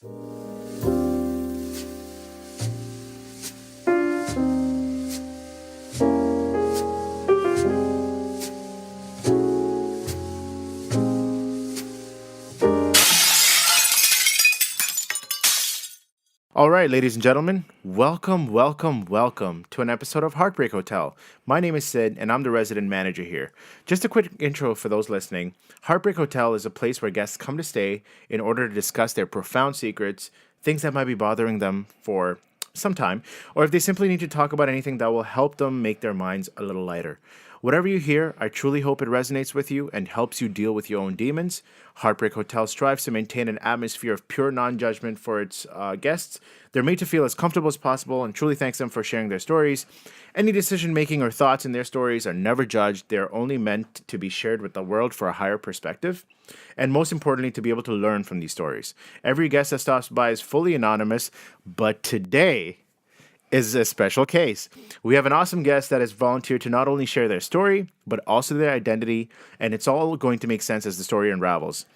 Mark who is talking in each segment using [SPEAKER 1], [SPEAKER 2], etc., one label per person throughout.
[SPEAKER 1] All right, ladies and gentlemen, welcome to an episode of Heartbreak Hotel. My name is Sid, and I'm the resident manager here. Just a quick intro for those listening. Heartbreak Hotel is a place where guests come to stay in order to discuss their profound secrets, things that might be bothering them for some time, or if they simply need to talk about anything that will help them make their minds a little lighter. Whatever you hear, I truly hope it resonates with you and helps you deal with your own demons. Heartbreak Hotel strives to maintain an atmosphere of pure non-judgment for its guests. They're made to feel as comfortable as possible and truly thanks them for sharing their stories. Any decision-making or thoughts in their stories are never judged. They're only meant to be shared with the world for a higher perspective. And most importantly, to be able to learn from these stories. Every guest that stops by is fully anonymous, but today is a special case. We have an awesome guest that has volunteered to not only share their story, but also their identity, and it's all going to make sense as the story unravels.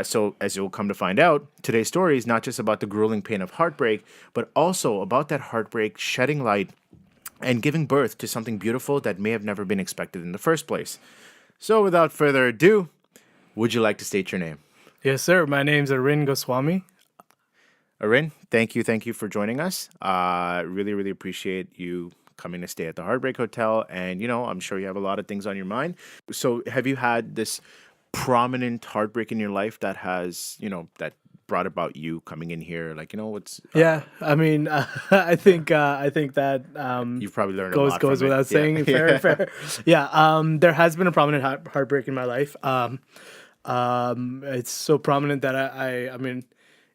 [SPEAKER 1] So, as you'll come to find out, today's story is not just about the grueling pain of heartbreak, but also about that heartbreak shedding light and giving birth to something beautiful that may have never been expected in the first place. So, without further ado, would you like to state your name?
[SPEAKER 2] Yes, sir. My name's Arin Goswami.
[SPEAKER 1] Arin, thank you for joining us. Really appreciate you coming to stay at the Heartbreak Hotel. And, I'm sure you have a lot of things on your mind. So have you had this prominent heartbreak in your life that has, that brought about you coming in here? Like, what's...
[SPEAKER 2] Yeah, I mean, I think that
[SPEAKER 1] you've probably learned a lot from
[SPEAKER 2] goes
[SPEAKER 1] it.
[SPEAKER 2] without saying.
[SPEAKER 1] Yeah.
[SPEAKER 2] Fair. Yeah, there has been a prominent heartbreak in my life. It's so prominent that I mean...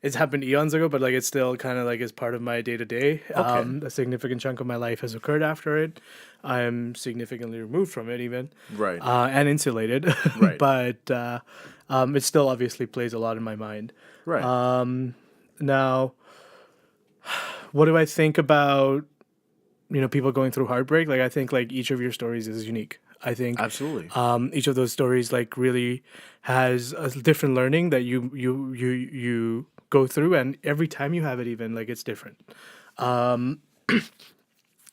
[SPEAKER 2] It's happened eons ago, but it's still kind of is part of my day to day. A significant chunk of my life has occurred after it. I am significantly removed from it, even
[SPEAKER 1] Right.
[SPEAKER 2] And insulated.
[SPEAKER 1] Right.
[SPEAKER 2] But it still obviously plays a lot in my mind.
[SPEAKER 1] Right.
[SPEAKER 2] Now, what do I think about people going through heartbreak? I think each of your stories is unique. I think
[SPEAKER 1] Absolutely.
[SPEAKER 2] Each of those stories really has a different learning that you go through, and every time you have it, even it's different. And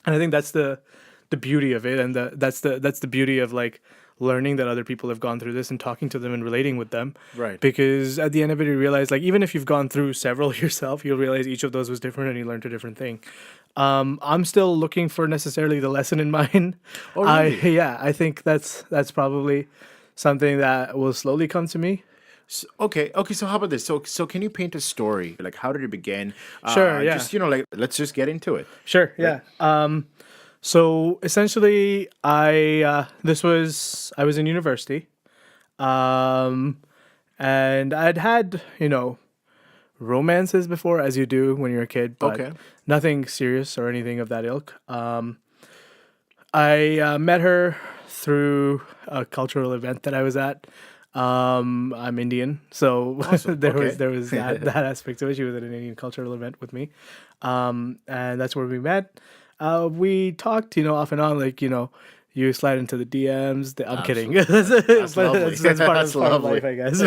[SPEAKER 2] I think that's the beauty of it, and that's the beauty of learning that other people have gone through this and talking to them and relating with them.
[SPEAKER 1] Right.
[SPEAKER 2] Because at the end of it, you realize even if you've gone through several yourself, you'll realize each of those was different and you learned a different thing. I'm still looking for necessarily the lesson in mine.
[SPEAKER 1] Oh, really?
[SPEAKER 2] I think that's probably something that will slowly come to me.
[SPEAKER 1] So, okay. So how about this? So can you paint a story? How did it begin?
[SPEAKER 2] Sure. Yeah.
[SPEAKER 1] Just let's just get into it.
[SPEAKER 2] Sure. Yeah. So essentially, I was in university, and I'd had romances before, as you do when you're a kid, but nothing serious or anything of that ilk. I met her through a cultural event that I was at. I'm Indian, so
[SPEAKER 1] Awesome.
[SPEAKER 2] there was that aspect to it. She was at an Indian cultural event with me, and that's where we met. We talked, off and on, you slide into the DMs. I'm kidding.
[SPEAKER 1] That's lovely.
[SPEAKER 2] That's part
[SPEAKER 1] That's
[SPEAKER 2] of
[SPEAKER 1] lovely.
[SPEAKER 2] life, I guess.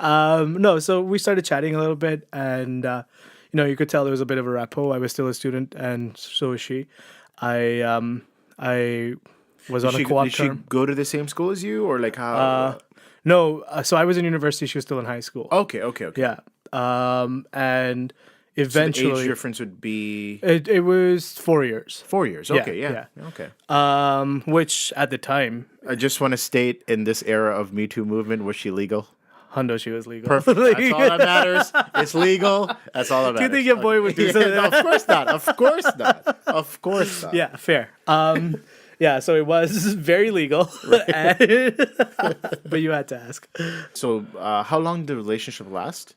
[SPEAKER 2] No, so we started chatting a little bit, and you could tell there was a bit of a rapport. I was still a student, and so was she. I was on a co-op
[SPEAKER 1] Did she
[SPEAKER 2] term.
[SPEAKER 1] go to the same school as you, or how?
[SPEAKER 2] No, so I was in university. She was still in high school.
[SPEAKER 1] Okay.
[SPEAKER 2] Yeah. And
[SPEAKER 1] So the
[SPEAKER 2] eventually,
[SPEAKER 1] age difference would be
[SPEAKER 2] it was 4 years.
[SPEAKER 1] 4 years.
[SPEAKER 2] Yeah,
[SPEAKER 1] Okay, yeah.
[SPEAKER 2] yeah.
[SPEAKER 1] Okay.
[SPEAKER 2] Which at the time,
[SPEAKER 1] I just want to state, in this era of Me Too movement, was she legal?
[SPEAKER 2] Hundo, she was legal.
[SPEAKER 1] Perfect. That's all that matters. It's legal. That's all that
[SPEAKER 2] Do you
[SPEAKER 1] matters.
[SPEAKER 2] think your boy would do
[SPEAKER 1] Yeah,
[SPEAKER 2] something?
[SPEAKER 1] no, of course not. Of course not. Of course not.
[SPEAKER 2] Yeah, fair. Yeah, so it was very legal, but you had to ask.
[SPEAKER 1] So, how long did the relationship last?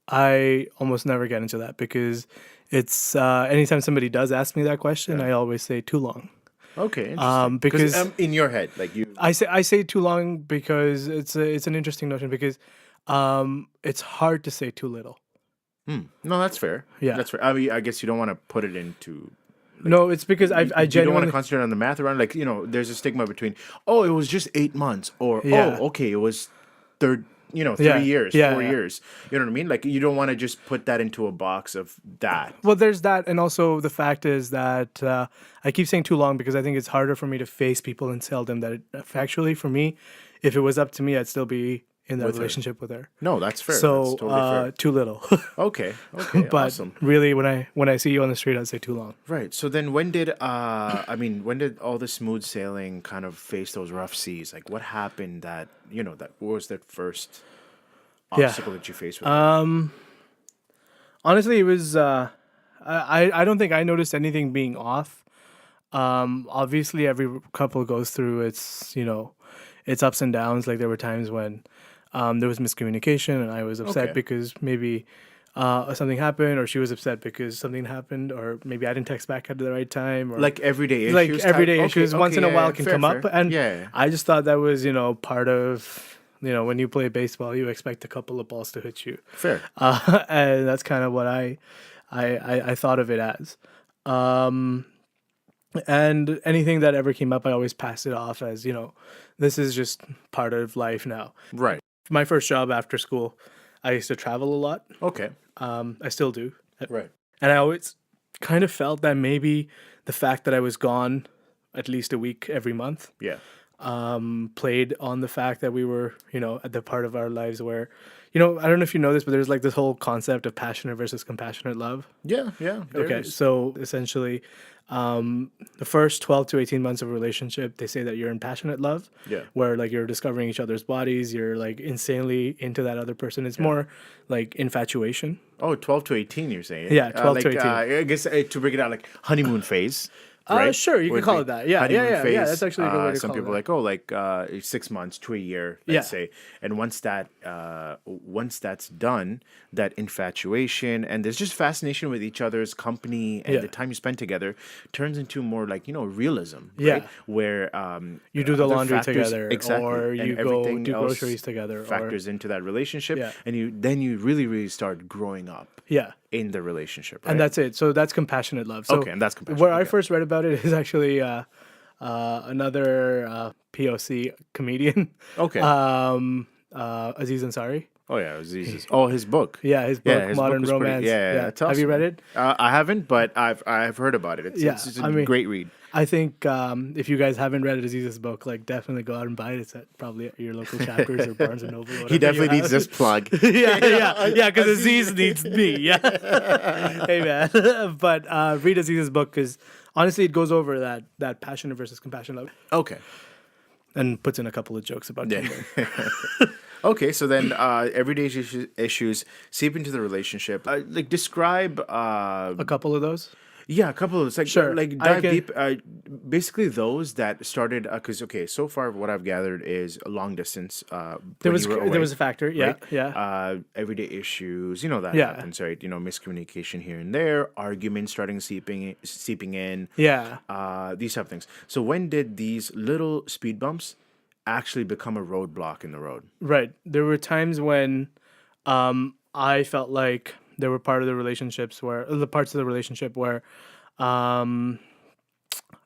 [SPEAKER 2] I almost never get into that because it's anytime somebody does ask me that question, I always say too long.
[SPEAKER 1] Okay, interesting.
[SPEAKER 2] Because
[SPEAKER 1] in your head,
[SPEAKER 2] I say too long because it's an interesting notion because it's hard to say too little.
[SPEAKER 1] No, that's fair.
[SPEAKER 2] Yeah.
[SPEAKER 1] That's fair. I mean, I guess you don't want to put it into.
[SPEAKER 2] No, it's because I
[SPEAKER 1] You don't want
[SPEAKER 2] genuinely
[SPEAKER 1] to concentrate on the math around. There's a stigma between, oh, it was just 8 months, or
[SPEAKER 2] Yeah.
[SPEAKER 1] oh, okay, it was 3 years,
[SPEAKER 2] Yeah,
[SPEAKER 1] 4 years. You know what I mean? Like, you don't want to just put that into a box of that.
[SPEAKER 2] Well, there's that, and also the fact is that I keep saying too long because I think it's harder for me to face people and tell them that factually, for me, if it was up to me, I'd still be in that relationship with her.
[SPEAKER 1] No, that's fair.
[SPEAKER 2] So
[SPEAKER 1] That's totally fair.
[SPEAKER 2] too little.
[SPEAKER 1] Okay,
[SPEAKER 2] But
[SPEAKER 1] awesome.
[SPEAKER 2] really, when I see you on the street, I'd say too long.
[SPEAKER 1] Right. So then when did when did all the smooth sailing kind of face those rough seas? Like, what happened that, what was that first obstacle that you faced with it?
[SPEAKER 2] Honestly, it was. I don't think I noticed anything being off. Obviously, every couple goes through its ups and downs. Like, there were times when there was miscommunication, and I was upset
[SPEAKER 1] Okay.
[SPEAKER 2] because maybe something happened, or she was upset because something happened, or maybe I didn't text back at the right time, or
[SPEAKER 1] Like everyday issues?
[SPEAKER 2] like everyday
[SPEAKER 1] type?
[SPEAKER 2] issues once in a while can
[SPEAKER 1] fair,
[SPEAKER 2] come up,
[SPEAKER 1] fair.
[SPEAKER 2] and
[SPEAKER 1] Yeah.
[SPEAKER 2] I just thought that was part of when you play baseball, you expect a couple of balls to hit you.
[SPEAKER 1] Fair.
[SPEAKER 2] And that's kind of what I thought of it as. And anything that ever came up, I always passed it off as, this is just part of life now.
[SPEAKER 1] Right.
[SPEAKER 2] My first job after school, I used to travel a lot.
[SPEAKER 1] Okay.
[SPEAKER 2] I still do.
[SPEAKER 1] Right.
[SPEAKER 2] And I always kind of felt that maybe the fact that I was gone at least a week every month
[SPEAKER 1] Yeah.
[SPEAKER 2] played on the fact that we were, at the part of our lives where, I don't know if you know this, but there's like this whole concept of passionate versus compassionate love.
[SPEAKER 1] Yeah. Yeah. there
[SPEAKER 2] Okay,
[SPEAKER 1] is.
[SPEAKER 2] so essentially, the first 12 to 18 months of a relationship, they say that you're in passionate love,
[SPEAKER 1] Yeah.
[SPEAKER 2] where like you're discovering each other's bodies, you're like insanely into that other person. It's more like infatuation.
[SPEAKER 1] Oh, 12 to 18, you're saying?
[SPEAKER 2] Yeah, 12 to 18.
[SPEAKER 1] I guess to break it out, like honeymoon phase. Right?
[SPEAKER 2] Sure, you could
[SPEAKER 1] Would
[SPEAKER 2] call
[SPEAKER 1] be
[SPEAKER 2] it that. Yeah,
[SPEAKER 1] honeymoon
[SPEAKER 2] yeah.
[SPEAKER 1] phase.
[SPEAKER 2] That's actually a good way to
[SPEAKER 1] some
[SPEAKER 2] call it
[SPEAKER 1] people
[SPEAKER 2] that.
[SPEAKER 1] are like 6 months to a year, let's say. And once that's done, that infatuation and there's just fascination with each other's company and
[SPEAKER 2] Yeah.
[SPEAKER 1] the time you spend together turns into more like realism.
[SPEAKER 2] Yeah.
[SPEAKER 1] Right? Where
[SPEAKER 2] You do the
[SPEAKER 1] other
[SPEAKER 2] laundry
[SPEAKER 1] factors-
[SPEAKER 2] together,
[SPEAKER 1] exactly,
[SPEAKER 2] or
[SPEAKER 1] and
[SPEAKER 2] you go
[SPEAKER 1] everything
[SPEAKER 2] do
[SPEAKER 1] else
[SPEAKER 2] groceries together,
[SPEAKER 1] factors into that relationship,
[SPEAKER 2] Yeah.
[SPEAKER 1] and you really start growing up
[SPEAKER 2] yeah.
[SPEAKER 1] in the relationship, right?
[SPEAKER 2] And that's it. So that's compassionate love. So
[SPEAKER 1] Okay, and that's compassionate,
[SPEAKER 2] where I
[SPEAKER 1] okay.
[SPEAKER 2] first read about it is actually another POC comedian.
[SPEAKER 1] Okay.
[SPEAKER 2] Aziz Ansari.
[SPEAKER 1] Oh yeah, Aziz's. Oh, his book.
[SPEAKER 2] Yeah, his book,
[SPEAKER 1] his
[SPEAKER 2] Modern
[SPEAKER 1] was pretty-
[SPEAKER 2] Romance.
[SPEAKER 1] yeah, it's
[SPEAKER 2] Have you
[SPEAKER 1] awesome.
[SPEAKER 2] read it?
[SPEAKER 1] I haven't, but I've heard about it. It's a great read.
[SPEAKER 2] I think if you guys haven't read Aziz's book, like definitely go out and buy it. It's at probably your local Chapters or Barnes and Noble. Or
[SPEAKER 1] He
[SPEAKER 2] whatever
[SPEAKER 1] definitely
[SPEAKER 2] you
[SPEAKER 1] needs
[SPEAKER 2] have.
[SPEAKER 1] this plug.
[SPEAKER 2] yeah. Because Aziz needs me. Yeah. Hey man, but read Aziz's book because honestly, it goes over that passionate versus compassion love,
[SPEAKER 1] Okay.
[SPEAKER 2] and puts in a couple of jokes about Tinder.
[SPEAKER 1] Okay, so then everyday issues seep into the relationship. Like describe.
[SPEAKER 2] A couple of those.
[SPEAKER 1] Yeah, a couple of those. Like,
[SPEAKER 2] Sure,
[SPEAKER 1] like
[SPEAKER 2] I
[SPEAKER 1] dive
[SPEAKER 2] can-
[SPEAKER 1] deep. Basically, those that started because so far what I've gathered is a long distance.
[SPEAKER 2] There
[SPEAKER 1] when
[SPEAKER 2] was
[SPEAKER 1] you were away,
[SPEAKER 2] there was a factor. Yeah,
[SPEAKER 1] right?
[SPEAKER 2] yeah.
[SPEAKER 1] Everyday issues, that
[SPEAKER 2] Yeah.
[SPEAKER 1] happens, right? Miscommunication here and there, arguments starting seeping in.
[SPEAKER 2] Yeah.
[SPEAKER 1] These type of things. So when did these little speed bumps actually become a roadblock in the road?
[SPEAKER 2] Right. There were times when I felt like there were part of the relationships where the parts of the relationship where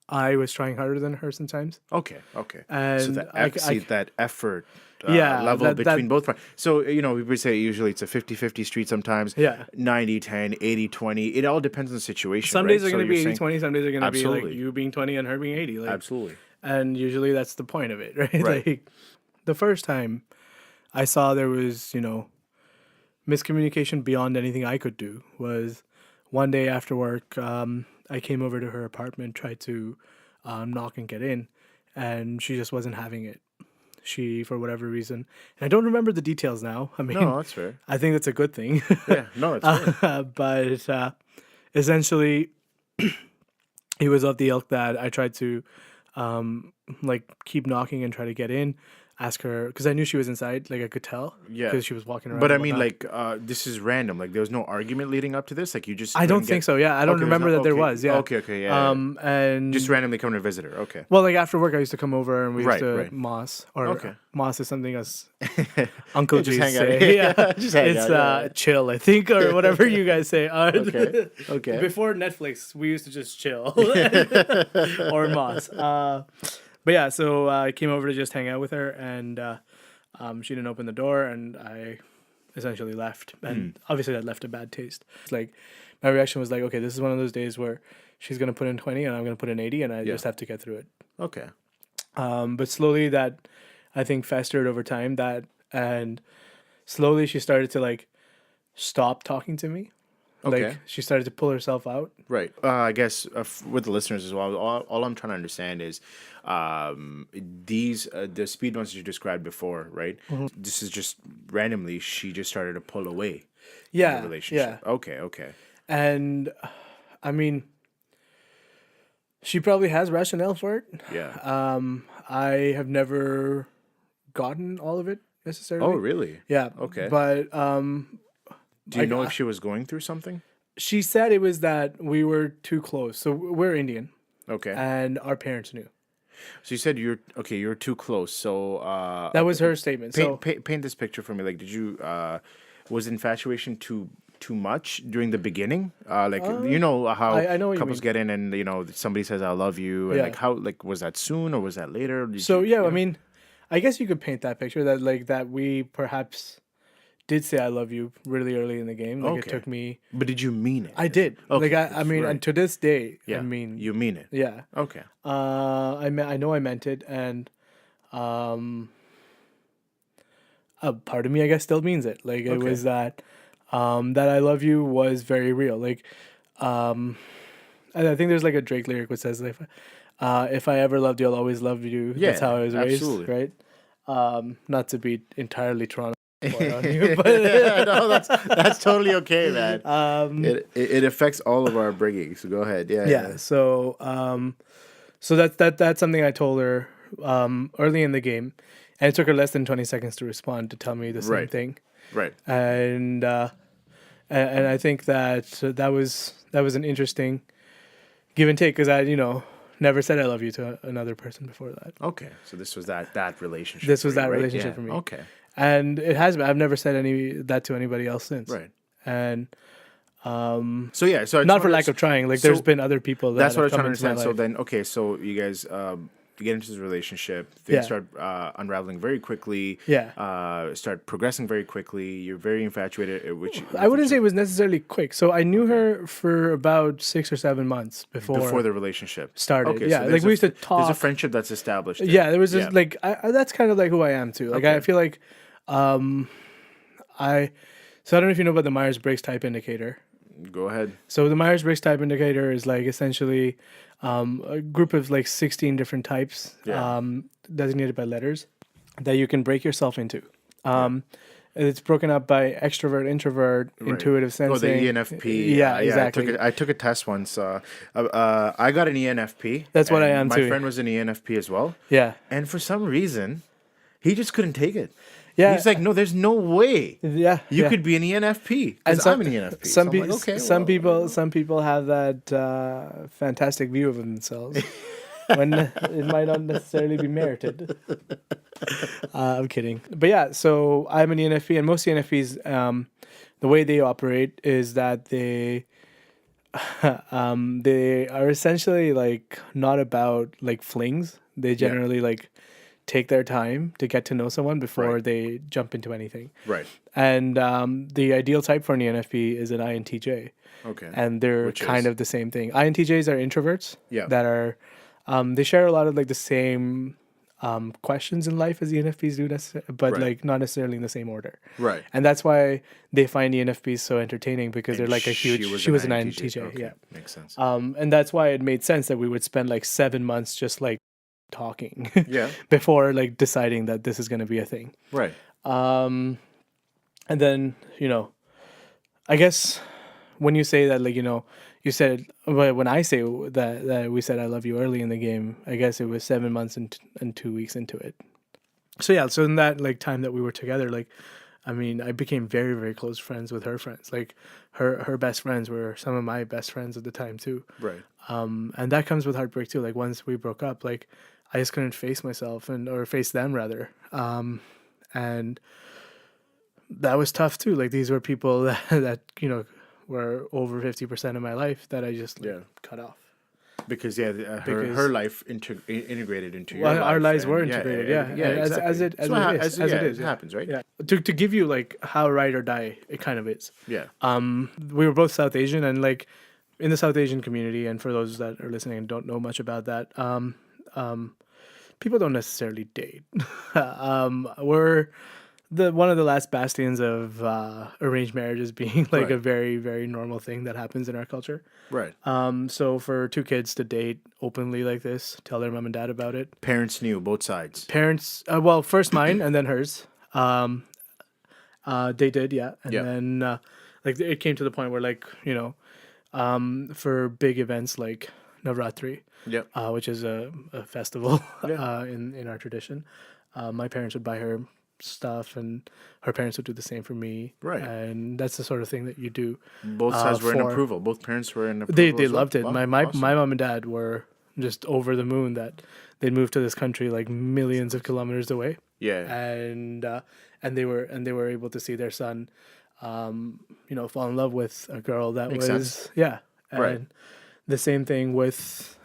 [SPEAKER 2] I was trying harder than her sometimes.
[SPEAKER 1] Okay. So
[SPEAKER 2] And
[SPEAKER 1] that effort
[SPEAKER 2] Yeah,
[SPEAKER 1] level
[SPEAKER 2] that-
[SPEAKER 1] between both parts. So, we would say usually it's a 50-50 street sometimes.
[SPEAKER 2] Yeah.
[SPEAKER 1] 90-10, 80-20. It all depends on the situation.
[SPEAKER 2] Some
[SPEAKER 1] right?
[SPEAKER 2] days are
[SPEAKER 1] So
[SPEAKER 2] going to be
[SPEAKER 1] you're
[SPEAKER 2] 80 20, some days are going to be like
[SPEAKER 1] Absolutely.
[SPEAKER 2] you being 20 and her being 80. Like,
[SPEAKER 1] Absolutely.
[SPEAKER 2] and usually that's the point of it, right?
[SPEAKER 1] Right.
[SPEAKER 2] Like the first time I saw there was, miscommunication beyond anything I could do was one day after work, I came over to her apartment, tried to knock and get in, and she just wasn't having it. She, for whatever reason, and I don't remember the details now. I mean,
[SPEAKER 1] No, that's fair.
[SPEAKER 2] I think that's a good thing.
[SPEAKER 1] Yeah, no, it's fair.
[SPEAKER 2] But essentially, it was of the ilk that I tried to keep knocking and try to get in, ask her because I knew she was inside, like I could tell,
[SPEAKER 1] Yeah.
[SPEAKER 2] because she was walking around.
[SPEAKER 1] But I
[SPEAKER 2] and
[SPEAKER 1] mean,
[SPEAKER 2] whatnot.
[SPEAKER 1] like, this is random. Like, there was no argument leading up to this. Like, you just.
[SPEAKER 2] I don't
[SPEAKER 1] couldn't
[SPEAKER 2] think
[SPEAKER 1] get-
[SPEAKER 2] so. Yeah, I don't
[SPEAKER 1] Okay, there's
[SPEAKER 2] remember
[SPEAKER 1] not-
[SPEAKER 2] that there
[SPEAKER 1] okay.
[SPEAKER 2] was. Yeah.
[SPEAKER 1] Okay, yeah.
[SPEAKER 2] And
[SPEAKER 1] Just randomly coming to visit her. Okay.
[SPEAKER 2] well, like after work, I used to come over and we used
[SPEAKER 1] Right,
[SPEAKER 2] to
[SPEAKER 1] right.
[SPEAKER 2] moss or
[SPEAKER 1] Okay.
[SPEAKER 2] moss is something us Uncle
[SPEAKER 1] Just
[SPEAKER 2] G's
[SPEAKER 1] hang out.
[SPEAKER 2] say. Yeah,
[SPEAKER 1] Just hang
[SPEAKER 2] it's
[SPEAKER 1] out, yeah.
[SPEAKER 2] chill, I think, or whatever you guys say.
[SPEAKER 1] Okay. Okay.
[SPEAKER 2] Before Netflix, we used to just chill or moss. But yeah, so I came over to just hang out with her, and She didn't open the door, and I essentially left. And obviously, that left a bad taste. It's like my reaction was like, okay, this is one of those days where she's gonna put in 20 and I'm gonna put in 80, and I just have to get through it.
[SPEAKER 1] Okay.
[SPEAKER 2] But slowly that I think festered over time. And slowly she started to like stop talking to me.
[SPEAKER 1] Okay.
[SPEAKER 2] Like she started to pull herself out.
[SPEAKER 1] Right. I guess with the listeners as well, all I'm trying to understand is these the speed ones you described before, right? This is just randomly she just started to pull away in the
[SPEAKER 2] Yeah,
[SPEAKER 1] relationship.
[SPEAKER 2] yeah.
[SPEAKER 1] Okay, okay.
[SPEAKER 2] And I mean, she probably has rationale for it.
[SPEAKER 1] Yeah.
[SPEAKER 2] I have never gotten all of it necessarily.
[SPEAKER 1] Oh, really?
[SPEAKER 2] Yeah.
[SPEAKER 1] Okay.
[SPEAKER 2] But
[SPEAKER 1] Do you know if she was going through something?
[SPEAKER 2] she said it was that we were too close. So we're Indian,
[SPEAKER 1] Okay.
[SPEAKER 2] and our parents knew.
[SPEAKER 1] So you said you're too close. So
[SPEAKER 2] That was her statement. So
[SPEAKER 1] paint this picture for me. Like, did you was infatuation too much during the beginning? Like, you know how
[SPEAKER 2] I know what you
[SPEAKER 1] couples
[SPEAKER 2] mean.
[SPEAKER 1] get in and somebody says I love you, and
[SPEAKER 2] Yeah.
[SPEAKER 1] like how like was that soon or was that later? Did
[SPEAKER 2] So
[SPEAKER 1] you,
[SPEAKER 2] yeah,
[SPEAKER 1] you
[SPEAKER 2] I
[SPEAKER 1] know?
[SPEAKER 2] mean, I guess you could paint that picture that like that we perhaps did say I love you really early in the game. Like it
[SPEAKER 1] Okay.
[SPEAKER 2] took me.
[SPEAKER 1] But did you mean it?
[SPEAKER 2] I did.
[SPEAKER 1] Okay,
[SPEAKER 2] Like I mean,
[SPEAKER 1] right.
[SPEAKER 2] and to this day,
[SPEAKER 1] Yeah,
[SPEAKER 2] I mean,
[SPEAKER 1] you mean it.
[SPEAKER 2] yeah.
[SPEAKER 1] Okay.
[SPEAKER 2] I know I meant it, and um, a part of me, I guess, still means it. Like it
[SPEAKER 1] Okay.
[SPEAKER 2] was that that I love you was very real. Like and I think there's like a Drake lyric which says like, if I ever loved you, I'll always love you. That's how I was raised,
[SPEAKER 1] absolutely.
[SPEAKER 2] right? Not to be entirely Toronto boy on you, but
[SPEAKER 1] No, that's totally okay, man. It affects all of our upbringing. So go ahead. Yeah.
[SPEAKER 2] yeah. So so that's something I told her early in the game, and it took her less than 20 seconds to respond to tell me the same
[SPEAKER 1] Right.
[SPEAKER 2] thing.
[SPEAKER 1] Right.
[SPEAKER 2] And I think that was an interesting give and take because I never said I love you to another person before that.
[SPEAKER 1] Okay. So this was that relationship.
[SPEAKER 2] This was
[SPEAKER 1] for you,
[SPEAKER 2] that
[SPEAKER 1] right?
[SPEAKER 2] relationship
[SPEAKER 1] Yeah.
[SPEAKER 2] for me.
[SPEAKER 1] Okay.
[SPEAKER 2] And it has been. I've never said that to anybody else since.
[SPEAKER 1] Right.
[SPEAKER 2] And
[SPEAKER 1] So yeah. So I just
[SPEAKER 2] not for
[SPEAKER 1] wanted
[SPEAKER 2] lack
[SPEAKER 1] to-
[SPEAKER 2] of trying. Like
[SPEAKER 1] so
[SPEAKER 2] there's been other people that
[SPEAKER 1] that's what I
[SPEAKER 2] have
[SPEAKER 1] was trying
[SPEAKER 2] come
[SPEAKER 1] to
[SPEAKER 2] into my
[SPEAKER 1] understand. So
[SPEAKER 2] life.
[SPEAKER 1] then, okay. So you guys get into this relationship. Things
[SPEAKER 2] Yeah.
[SPEAKER 1] start unraveling very quickly.
[SPEAKER 2] Yeah.
[SPEAKER 1] Start progressing very quickly. You're very infatuated. Which
[SPEAKER 2] I wouldn't say it was necessarily quick. So I knew her for about 6 or 7 months before
[SPEAKER 1] the relationship
[SPEAKER 2] started.
[SPEAKER 1] Okay.
[SPEAKER 2] Yeah,
[SPEAKER 1] So
[SPEAKER 2] like
[SPEAKER 1] there's
[SPEAKER 2] we used to
[SPEAKER 1] There's a
[SPEAKER 2] talk.
[SPEAKER 1] friendship that's established. there.
[SPEAKER 2] Yeah, there was just
[SPEAKER 1] Yeah.
[SPEAKER 2] like that's kind of like who I am too. Like
[SPEAKER 1] Okay.
[SPEAKER 2] I feel like I so I don't know if you know about the Myers-Briggs type indicator.
[SPEAKER 1] Go ahead.
[SPEAKER 2] So the Myers-Briggs type indicator is like essentially a group of like 16 different types
[SPEAKER 1] Yeah.
[SPEAKER 2] designated by letters that you can break yourself into. It's broken up by extrovert, introvert,
[SPEAKER 1] Right.
[SPEAKER 2] intuitive sensing.
[SPEAKER 1] Oh, the ENFP.
[SPEAKER 2] Yeah, exactly.
[SPEAKER 1] I took a test once. I got an ENFP.
[SPEAKER 2] That's what I
[SPEAKER 1] and
[SPEAKER 2] am
[SPEAKER 1] my
[SPEAKER 2] too.
[SPEAKER 1] friend was an ENFP as well.
[SPEAKER 2] Yeah.
[SPEAKER 1] And for some reason, he just couldn't take it.
[SPEAKER 2] Yeah.
[SPEAKER 1] He's like, no, there's no way
[SPEAKER 2] Yeah.
[SPEAKER 1] you
[SPEAKER 2] yeah.
[SPEAKER 1] could be an ENFP
[SPEAKER 2] And
[SPEAKER 1] because I'm an ENFP.
[SPEAKER 2] Some,
[SPEAKER 1] So I'm like, okay,
[SPEAKER 2] some
[SPEAKER 1] well,
[SPEAKER 2] some people have that fantastic view of themselves when it might not necessarily be merited. I'm kidding, but yeah. So I'm an ENFP, and most ENFPs, the way they operate is that they are essentially like not about like flings. They generally like take their time to get to know someone before
[SPEAKER 1] Right.
[SPEAKER 2] they jump into anything.
[SPEAKER 1] Right.
[SPEAKER 2] And the ideal type for an ENFP is an INTJ.
[SPEAKER 1] Okay.
[SPEAKER 2] And they're
[SPEAKER 1] Which
[SPEAKER 2] kind
[SPEAKER 1] is?
[SPEAKER 2] of the same thing. INTJs are introverts
[SPEAKER 1] Yeah.
[SPEAKER 2] that are, they share a lot of like the same questions in life as ENFPs do, but
[SPEAKER 1] Right.
[SPEAKER 2] like not necessarily in the same order.
[SPEAKER 1] Right.
[SPEAKER 2] And that's why they find ENFPs so entertaining because they're like a huge, she was an INTJ.
[SPEAKER 1] Okay.
[SPEAKER 2] Yeah.
[SPEAKER 1] Makes sense.
[SPEAKER 2] And that's why it made sense that we would spend like 7 months just like talking
[SPEAKER 1] Yeah.
[SPEAKER 2] before like deciding that this is going to be a thing.
[SPEAKER 1] Right.
[SPEAKER 2] And then, I guess when you say that, like, you said, well, when I say that we said I love you early in the game, I guess it was 7 months and 2 weeks into it. So yeah, so in that like time that we were together, like, I mean, I became very, very close friends with her friends. Like her best friends were some of my best friends at the time too.
[SPEAKER 1] Right.
[SPEAKER 2] And that comes with heartbreak too. Like once we broke up, like I just couldn't face myself or face them rather. And that was tough too. Like these were people that were over 50% of my life that I just cut off.
[SPEAKER 1] Because yeah,
[SPEAKER 2] because
[SPEAKER 1] her life integrated into your
[SPEAKER 2] well,
[SPEAKER 1] life.
[SPEAKER 2] our lives
[SPEAKER 1] and
[SPEAKER 2] were integrated, yeah,
[SPEAKER 1] yeah,
[SPEAKER 2] and
[SPEAKER 1] exactly. So
[SPEAKER 2] as it is,
[SPEAKER 1] it
[SPEAKER 2] yeah.
[SPEAKER 1] happens, right?
[SPEAKER 2] Yeah. To give you like how ride or die it kind of is.
[SPEAKER 1] Yeah.
[SPEAKER 2] We were both South Asian, and like in the South Asian community, and for those that are listening and don't know much about that, people don't necessarily date. We're the one of the last bastions of arranged marriages being like a
[SPEAKER 1] Right.
[SPEAKER 2] very very normal thing that happens in our culture.
[SPEAKER 1] Right.
[SPEAKER 2] So for two kids to date openly like this, tell their mom and dad about it.
[SPEAKER 1] Parents knew both sides.
[SPEAKER 2] Parents, well, first mine and then hers. They did, yeah, and
[SPEAKER 1] Yeah.
[SPEAKER 2] then like it came to the point where like for big events like Navratri,
[SPEAKER 1] Yep.
[SPEAKER 2] which is a festival
[SPEAKER 1] Yeah.
[SPEAKER 2] in our tradition. My parents would buy her stuff, and her parents would do the same for me.
[SPEAKER 1] Right.
[SPEAKER 2] And that's the sort of thing that you do.
[SPEAKER 1] Both sides were in
[SPEAKER 2] for-
[SPEAKER 1] approval. Both parents were in
[SPEAKER 2] They
[SPEAKER 1] approval. as well?
[SPEAKER 2] loved it.
[SPEAKER 1] Wow,
[SPEAKER 2] My
[SPEAKER 1] awesome.
[SPEAKER 2] mom and dad were just over the moon that they'd moved to this country like millions of kilometers away,
[SPEAKER 1] Yeah.
[SPEAKER 2] and they were able to see their son, fall in love with a girl that
[SPEAKER 1] Makes
[SPEAKER 2] was
[SPEAKER 1] sense.
[SPEAKER 2] yeah, and
[SPEAKER 1] Right.
[SPEAKER 2] the same thing with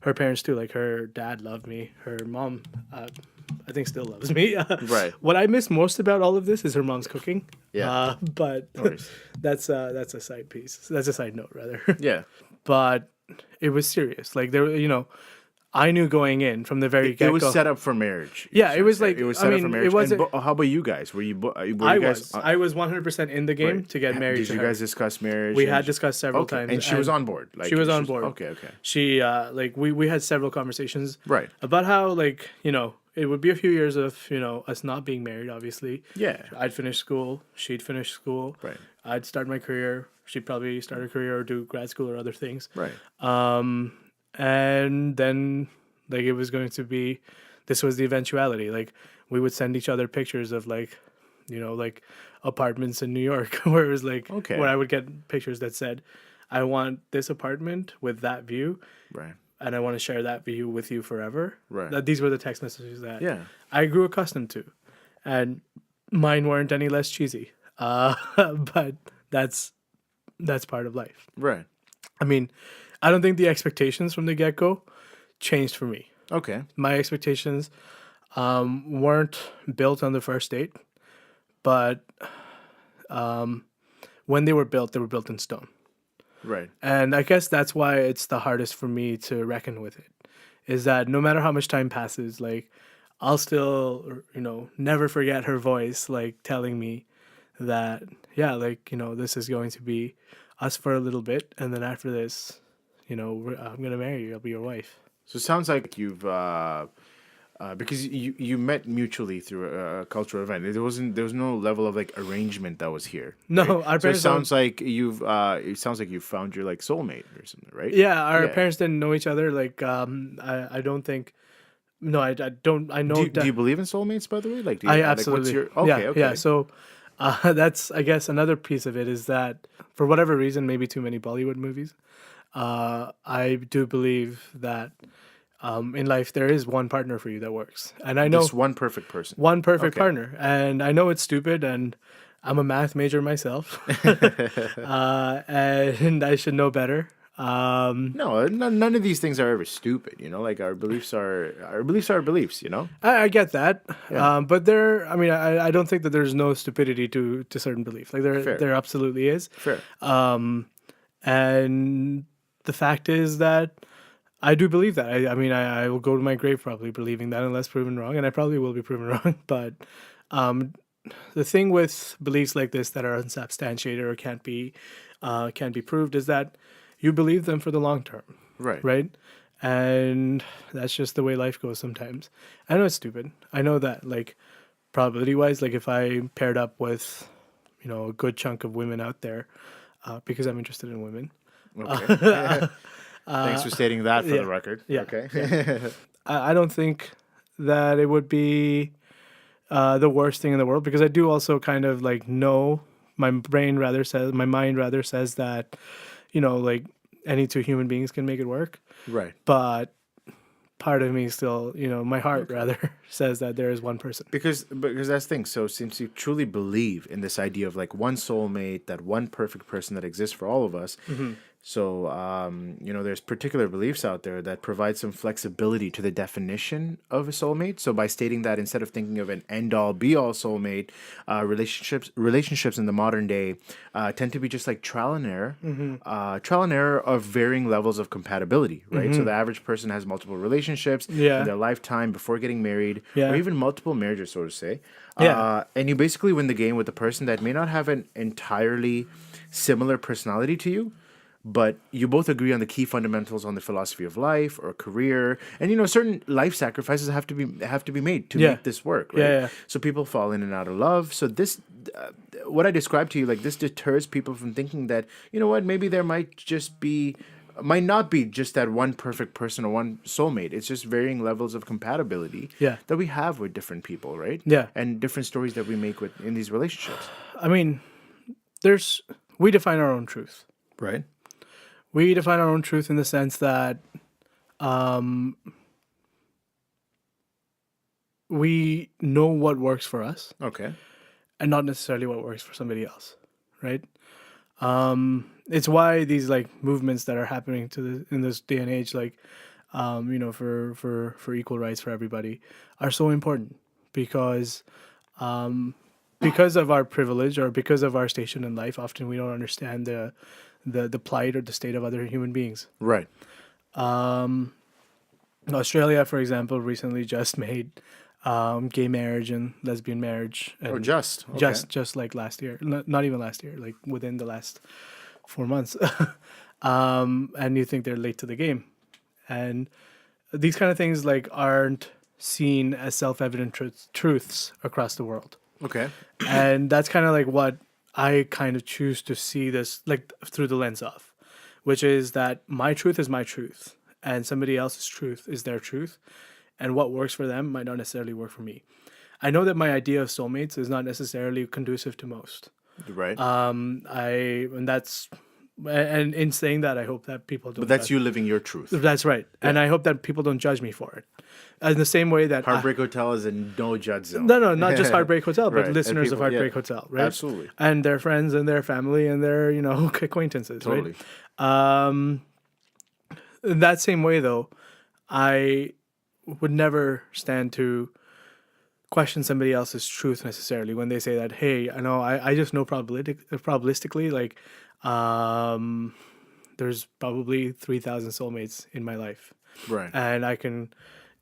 [SPEAKER 2] her parents too. Like her dad loved me. Her mom, I think, still loves me.
[SPEAKER 1] Right.
[SPEAKER 2] What I miss most about all of this is her mom's cooking.
[SPEAKER 1] Yeah.
[SPEAKER 2] But
[SPEAKER 1] No worries.
[SPEAKER 2] that's a side piece. That's a side note rather.
[SPEAKER 1] Yeah.
[SPEAKER 2] But it was serious. Like there, I knew going in from the very
[SPEAKER 1] It
[SPEAKER 2] get-go.
[SPEAKER 1] was set up for marriage.
[SPEAKER 2] Yeah, it was like-
[SPEAKER 1] it was
[SPEAKER 2] I
[SPEAKER 1] set up
[SPEAKER 2] mean,
[SPEAKER 1] for
[SPEAKER 2] it
[SPEAKER 1] marriage.
[SPEAKER 2] wasn't-
[SPEAKER 1] And how about you guys? Were you guys?
[SPEAKER 2] I was 100% in the game
[SPEAKER 1] right.
[SPEAKER 2] to get married
[SPEAKER 1] Did
[SPEAKER 2] to
[SPEAKER 1] you
[SPEAKER 2] her.
[SPEAKER 1] guys discuss marriage?
[SPEAKER 2] We
[SPEAKER 1] and-
[SPEAKER 2] had discussed several
[SPEAKER 1] Okay,
[SPEAKER 2] times,
[SPEAKER 1] and she was on board. Like
[SPEAKER 2] she was on board.
[SPEAKER 1] Okay. Okay.
[SPEAKER 2] She like we had several conversations
[SPEAKER 1] Right.
[SPEAKER 2] about how like it would be a few years of us not being married. Obviously,
[SPEAKER 1] Yeah.
[SPEAKER 2] I'd finish school, she'd finish school,
[SPEAKER 1] Right.
[SPEAKER 2] I'd start my career, she'd probably start a career or do grad school or other things.
[SPEAKER 1] Right.
[SPEAKER 2] And then like it was going to be, this was the eventuality. Like we would send each other pictures of like apartments in New York where it was like
[SPEAKER 1] Okay.
[SPEAKER 2] where I would get pictures that said, I want this apartment with that view,
[SPEAKER 1] Right.
[SPEAKER 2] and I want to share that view with you forever.
[SPEAKER 1] Right.
[SPEAKER 2] That these were the text messages that
[SPEAKER 1] Yeah.
[SPEAKER 2] I grew accustomed to, and mine weren't any less cheesy. But that's part of life.
[SPEAKER 1] Right.
[SPEAKER 2] I mean, I don't think the expectations from the get go changed for me.
[SPEAKER 1] Okay.
[SPEAKER 2] My expectations weren't built on the first date, but when they were built in stone.
[SPEAKER 1] Right.
[SPEAKER 2] And I guess that's why it's the hardest for me to reckon with it. Is that no matter how much time passes, like I'll still, never forget her voice, like telling me that, yeah, like, this is going to be us for a little bit. And then after this, I'm going to marry you. I'll be your wife.
[SPEAKER 1] So it sounds like you've because you met mutually through a cultural event. There was no level of like arrangement that was here.
[SPEAKER 2] No,
[SPEAKER 1] right?
[SPEAKER 2] our
[SPEAKER 1] So it
[SPEAKER 2] parents
[SPEAKER 1] sounds like you found your like soulmate or something, right?
[SPEAKER 2] Yeah, our
[SPEAKER 1] Yeah.
[SPEAKER 2] parents didn't know each other. Like, I don't think. No, I don't. I know.
[SPEAKER 1] Do you believe in soulmates, by the way? Like, do you,
[SPEAKER 2] I
[SPEAKER 1] like,
[SPEAKER 2] absolutely.
[SPEAKER 1] What's your okay?
[SPEAKER 2] Yeah,
[SPEAKER 1] Okay.
[SPEAKER 2] yeah. So, that's I guess another piece of it is that for whatever reason, maybe too many Bollywood movies. I do believe that in life there is one partner for you that works, and I know
[SPEAKER 1] Just one perfect person.
[SPEAKER 2] one perfect
[SPEAKER 1] Okay.
[SPEAKER 2] partner, and I know it's stupid, and I'm a math major myself, and I should know better.
[SPEAKER 1] No, none of these things are ever stupid. Like our beliefs are beliefs.
[SPEAKER 2] I get that,
[SPEAKER 1] Yeah.
[SPEAKER 2] but I don't think that there's no stupidity to certain beliefs. Like
[SPEAKER 1] Fair.
[SPEAKER 2] there absolutely is.
[SPEAKER 1] Fair.
[SPEAKER 2] And the fact is that I do believe that. I will go to my grave probably believing that unless proven wrong, and I probably will be proven wrong. But the thing with beliefs like this that are unsubstantiated or can't be proved is that you believe them for the long term,
[SPEAKER 1] Right.
[SPEAKER 2] right? And that's just the way life goes sometimes. I know it's stupid. I know that, like, probability wise, like if I paired up with, a good chunk of women out there, because I'm interested in women.
[SPEAKER 1] Okay. Thanks for stating that for
[SPEAKER 2] yeah.
[SPEAKER 1] the record.
[SPEAKER 2] Yeah.
[SPEAKER 1] Okay.
[SPEAKER 2] I don't think that it would be the worst thing in the world, because I do also kind of like know my mind rather says that, like any two human beings can make it work.
[SPEAKER 1] Right.
[SPEAKER 2] But part of me still, my heart rather says that there is one person.
[SPEAKER 1] Because that's the thing. So since you truly believe in this idea of like one soulmate, that one perfect person that exists for all of us, So, there's particular beliefs out there that provide some flexibility to the definition of a soulmate. So, by stating that instead of thinking of an end all be all soulmate, relationships in the modern day tend to be just like trial and error of varying levels of compatibility, right? So, the average person has multiple relationships in
[SPEAKER 2] Yeah.
[SPEAKER 1] their lifetime before getting married, or
[SPEAKER 2] Yeah.
[SPEAKER 1] even multiple marriages, so to say.
[SPEAKER 2] Yeah.
[SPEAKER 1] And you basically win the game with a person that may not have an entirely similar personality to you, but you both agree on the key fundamentals on the philosophy of life or career, and certain life sacrifices have to be made to
[SPEAKER 2] Yeah.
[SPEAKER 1] make this work, right?
[SPEAKER 2] Yeah.
[SPEAKER 1] So people fall in and out of love. So this, what I described to you, like this deters people from thinking that maybe there might not be just that one perfect person or one soulmate. It's just varying levels of compatibility
[SPEAKER 2] Yeah.
[SPEAKER 1] that we have with different people, right?
[SPEAKER 2] Yeah.
[SPEAKER 1] And different stories that we make in these relationships,
[SPEAKER 2] I mean, we define our own truth.
[SPEAKER 1] right?
[SPEAKER 2] We define our own truth in the sense that we know what works for us
[SPEAKER 1] Okay.
[SPEAKER 2] and not necessarily what works for somebody else, right? It's why these like movements that are happening in this day and age, like for equal rights for everybody, are so important because because of our privilege or because of our station in life, often we don't understand the plight or the state of other human beings.
[SPEAKER 1] Right.
[SPEAKER 2] Australia, for example, recently just made gay marriage and lesbian marriage, and
[SPEAKER 1] Or just okay.
[SPEAKER 2] just like last year, not even last year, like within the last 4 months. And you think they're late to the game, and these kind of things like aren't seen as self-evident truths across the world.
[SPEAKER 1] Okay.
[SPEAKER 2] And that's kind of like what I kind of choose to see this like through the lens of, which is that my truth is my truth and somebody else's truth is their truth, and what works for them might not necessarily work for me. I know that my idea of soulmates is not necessarily conducive to most.
[SPEAKER 1] Right.
[SPEAKER 2] And in saying that, I hope that people don't.
[SPEAKER 1] But that's
[SPEAKER 2] judge.
[SPEAKER 1] you living your truth.
[SPEAKER 2] That's right, and I hope that people don't judge me for it. In the same way that
[SPEAKER 1] Heartbreak Hotel is a no judge zone.
[SPEAKER 2] no, not just Heartbreak Hotel, but
[SPEAKER 1] Right. And
[SPEAKER 2] listeners of
[SPEAKER 1] people-
[SPEAKER 2] Heartbreak
[SPEAKER 1] yeah.
[SPEAKER 2] Hotel, right?
[SPEAKER 1] Absolutely.
[SPEAKER 2] And their friends and their family and their acquaintances,
[SPEAKER 1] Totally.
[SPEAKER 2] right? In that same way, though, I would never stand to question somebody else's truth necessarily when they say that, hey, I know I just know probabilistically, like there's probably 3,000 soulmates in my life,
[SPEAKER 1] Right.
[SPEAKER 2] and I can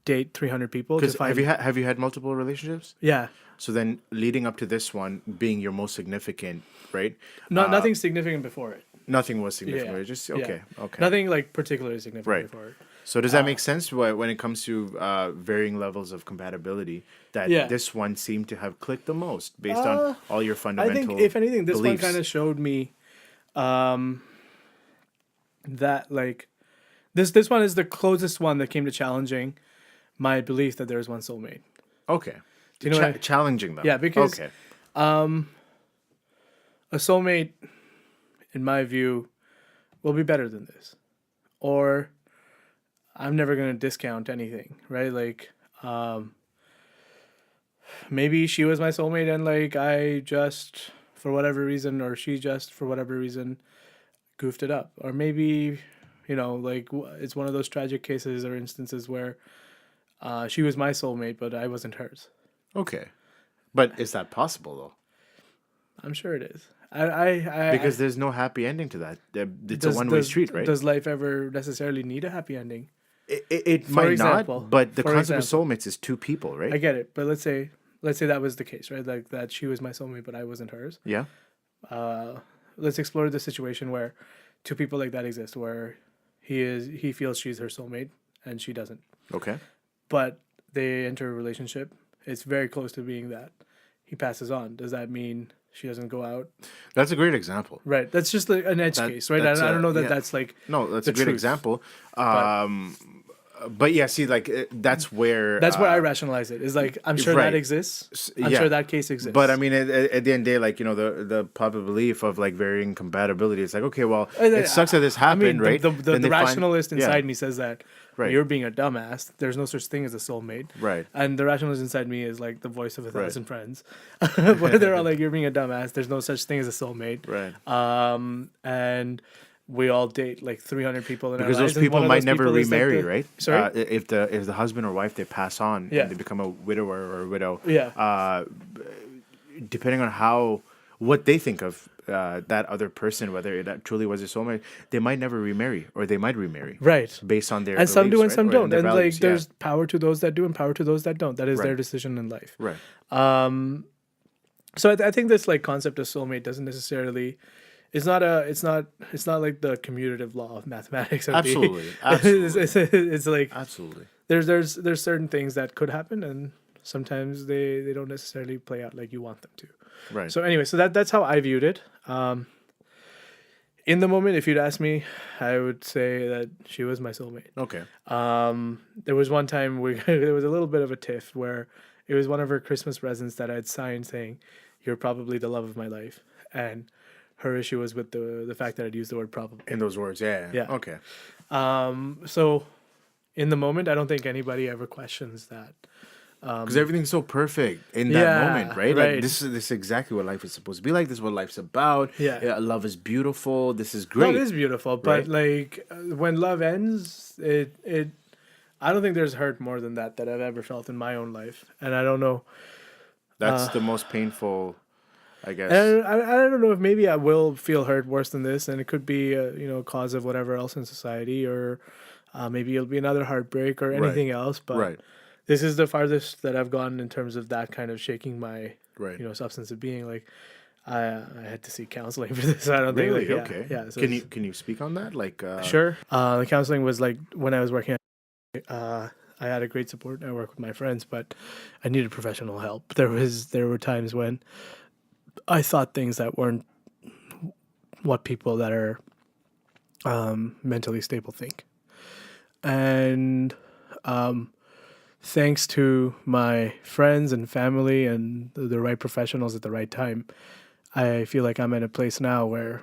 [SPEAKER 2] date 300 people to
[SPEAKER 1] Because
[SPEAKER 2] find.
[SPEAKER 1] have you had multiple relationships?
[SPEAKER 2] Yeah,
[SPEAKER 1] So then, leading up to this one being your most significant, right?
[SPEAKER 2] nothing significant before it.
[SPEAKER 1] Nothing was significant.
[SPEAKER 2] Yeah.
[SPEAKER 1] Right? Just
[SPEAKER 2] Yeah.
[SPEAKER 1] okay. Okay.
[SPEAKER 2] Nothing like particularly significant
[SPEAKER 1] Right.
[SPEAKER 2] before it.
[SPEAKER 1] So does that make sense when it comes to varying levels of compatibility? That
[SPEAKER 2] Yeah.
[SPEAKER 1] this one seemed to have clicked the most based on all your
[SPEAKER 2] I
[SPEAKER 1] fundamental.
[SPEAKER 2] think, if anything, this
[SPEAKER 1] beliefs.
[SPEAKER 2] one kind of showed me that like this one is the closest one that came to challenging my belief that there is one soulmate.
[SPEAKER 1] Okay.
[SPEAKER 2] Do you know what I-
[SPEAKER 1] challenging them?
[SPEAKER 2] Yeah, because
[SPEAKER 1] okay.
[SPEAKER 2] A soulmate, in my view, will be better than this. Or I'm never going to discount anything, right? Like, maybe she was my soulmate and like I just, for whatever reason, or she just, for whatever reason, goofed it up. Or maybe, like it's one of those tragic cases or instances where she was my soulmate, but I wasn't hers.
[SPEAKER 1] Okay. But is that possible though?
[SPEAKER 2] I'm sure it is. I
[SPEAKER 1] Because there's no happy ending to that. It's a
[SPEAKER 2] does-
[SPEAKER 1] one-way
[SPEAKER 2] does-
[SPEAKER 1] street, right?
[SPEAKER 2] Does life ever necessarily need a happy ending?
[SPEAKER 1] It
[SPEAKER 2] For
[SPEAKER 1] might
[SPEAKER 2] example-
[SPEAKER 1] not, but the
[SPEAKER 2] for
[SPEAKER 1] concept
[SPEAKER 2] example.
[SPEAKER 1] of soulmates is two people, right?
[SPEAKER 2] I get it, but let's say that was the case, right? Like that she was my soulmate, but I wasn't hers.
[SPEAKER 1] Yeah.
[SPEAKER 2] Let's explore the situation where two people like that exist, where he feels she's her soulmate and she doesn't,
[SPEAKER 1] Okay.
[SPEAKER 2] but they enter a relationship. It's very close to being that. He passes on. Does that mean she doesn't go out?
[SPEAKER 1] That's a great example.
[SPEAKER 2] Right. That's just like an edge case, right? I
[SPEAKER 1] that's,
[SPEAKER 2] don't know that
[SPEAKER 1] yeah.
[SPEAKER 2] that's like
[SPEAKER 1] No, that's
[SPEAKER 2] the
[SPEAKER 1] a great
[SPEAKER 2] truth.
[SPEAKER 1] example. But yeah, see, like that's where
[SPEAKER 2] I rationalize it. Is like I'm sure
[SPEAKER 1] right.
[SPEAKER 2] that exists. I'm
[SPEAKER 1] yeah.
[SPEAKER 2] sure that case exists.
[SPEAKER 1] But I mean, at the end of the day, like the popular belief of like varying compatibility, it's like okay, well,
[SPEAKER 2] I-
[SPEAKER 1] it sucks that this happened, right?
[SPEAKER 2] The
[SPEAKER 1] Then they find-
[SPEAKER 2] rationalist
[SPEAKER 1] yeah.
[SPEAKER 2] inside me says that
[SPEAKER 1] Right.
[SPEAKER 2] you're being a dumbass. There's no such thing as a soulmate.
[SPEAKER 1] Right.
[SPEAKER 2] And the rationalist inside me is like the voice of a thousand friends, where they're all like, "You're being a dumbass. There's no such thing as a soulmate."
[SPEAKER 1] Right.
[SPEAKER 2] And we all date like 300 people in our
[SPEAKER 1] Because those
[SPEAKER 2] lives, and
[SPEAKER 1] people
[SPEAKER 2] one of
[SPEAKER 1] might
[SPEAKER 2] those
[SPEAKER 1] never
[SPEAKER 2] people is like
[SPEAKER 1] remarry,
[SPEAKER 2] the
[SPEAKER 1] right?
[SPEAKER 2] sorry,
[SPEAKER 1] If the husband or wife they pass on
[SPEAKER 2] yeah,
[SPEAKER 1] and they become a widower or a widow,
[SPEAKER 2] yeah,
[SPEAKER 1] depending on how what they think of that other person, whether that truly was their soulmate, they might never remarry or they might remarry
[SPEAKER 2] right.
[SPEAKER 1] based on their
[SPEAKER 2] And some do
[SPEAKER 1] beliefs,
[SPEAKER 2] and
[SPEAKER 1] right,
[SPEAKER 2] some
[SPEAKER 1] or in
[SPEAKER 2] don't,
[SPEAKER 1] their
[SPEAKER 2] and like
[SPEAKER 1] values. Yeah,
[SPEAKER 2] there's power to those that do and power to those that don't. That is their
[SPEAKER 1] right,
[SPEAKER 2] decision in life.
[SPEAKER 1] right.
[SPEAKER 2] So I think this like concept of soulmate doesn't necessarily. It's not like the commutative law of mathematics of the.
[SPEAKER 1] Absolutely,
[SPEAKER 2] it's,
[SPEAKER 1] absolutely,
[SPEAKER 2] it's like
[SPEAKER 1] absolutely.
[SPEAKER 2] there's certain things that could happen, and sometimes they don't necessarily play out like you want them to.
[SPEAKER 1] Right.
[SPEAKER 2] So anyway, so that's how I viewed it. In the moment, if you'd ask me, I would say that she was my soulmate.
[SPEAKER 1] Okay.
[SPEAKER 2] There was one time there was a little bit of a tiff where it was one of her Christmas presents that I'd signed saying, "You're probably the love of my life," and her issue was with the fact that I'd used the word probably.
[SPEAKER 1] In those words, yeah.
[SPEAKER 2] Yeah.
[SPEAKER 1] Okay.
[SPEAKER 2] So in the moment, I don't think anybody ever questions that.
[SPEAKER 1] Because everything's so perfect in that
[SPEAKER 2] Yeah,
[SPEAKER 1] moment, right? Like
[SPEAKER 2] right.
[SPEAKER 1] this is exactly what life is supposed to be like. This is what life's about.
[SPEAKER 2] Yeah.
[SPEAKER 1] Love is beautiful. This is
[SPEAKER 2] Love
[SPEAKER 1] great.
[SPEAKER 2] is beautiful, but
[SPEAKER 1] Right.
[SPEAKER 2] like when love ends, it I don't think there's hurt more than that I've ever felt in my own life, and I don't know.
[SPEAKER 1] That's the most painful, I guess.
[SPEAKER 2] And I don't know if maybe I will feel hurt worse than this, and it could be a cause of whatever else in society, or maybe it'll be another heartbreak or anything else. But
[SPEAKER 1] Right.
[SPEAKER 2] this is the farthest that I've gone in terms of that kind of shaking my
[SPEAKER 1] Right.
[SPEAKER 2] substance of being. Like I had to seek counseling for this. I don't
[SPEAKER 1] Really?
[SPEAKER 2] think like,
[SPEAKER 1] Okay.
[SPEAKER 2] yeah. So
[SPEAKER 1] Can you speak on that? Like
[SPEAKER 2] sure. The counseling was like when I was working. I had a great support network with my friends, but I needed professional help. There were times when I thought things that weren't what people that are mentally stable think. And thanks to my friends and family and the right professionals at the right time, I feel like I'm in a place now where,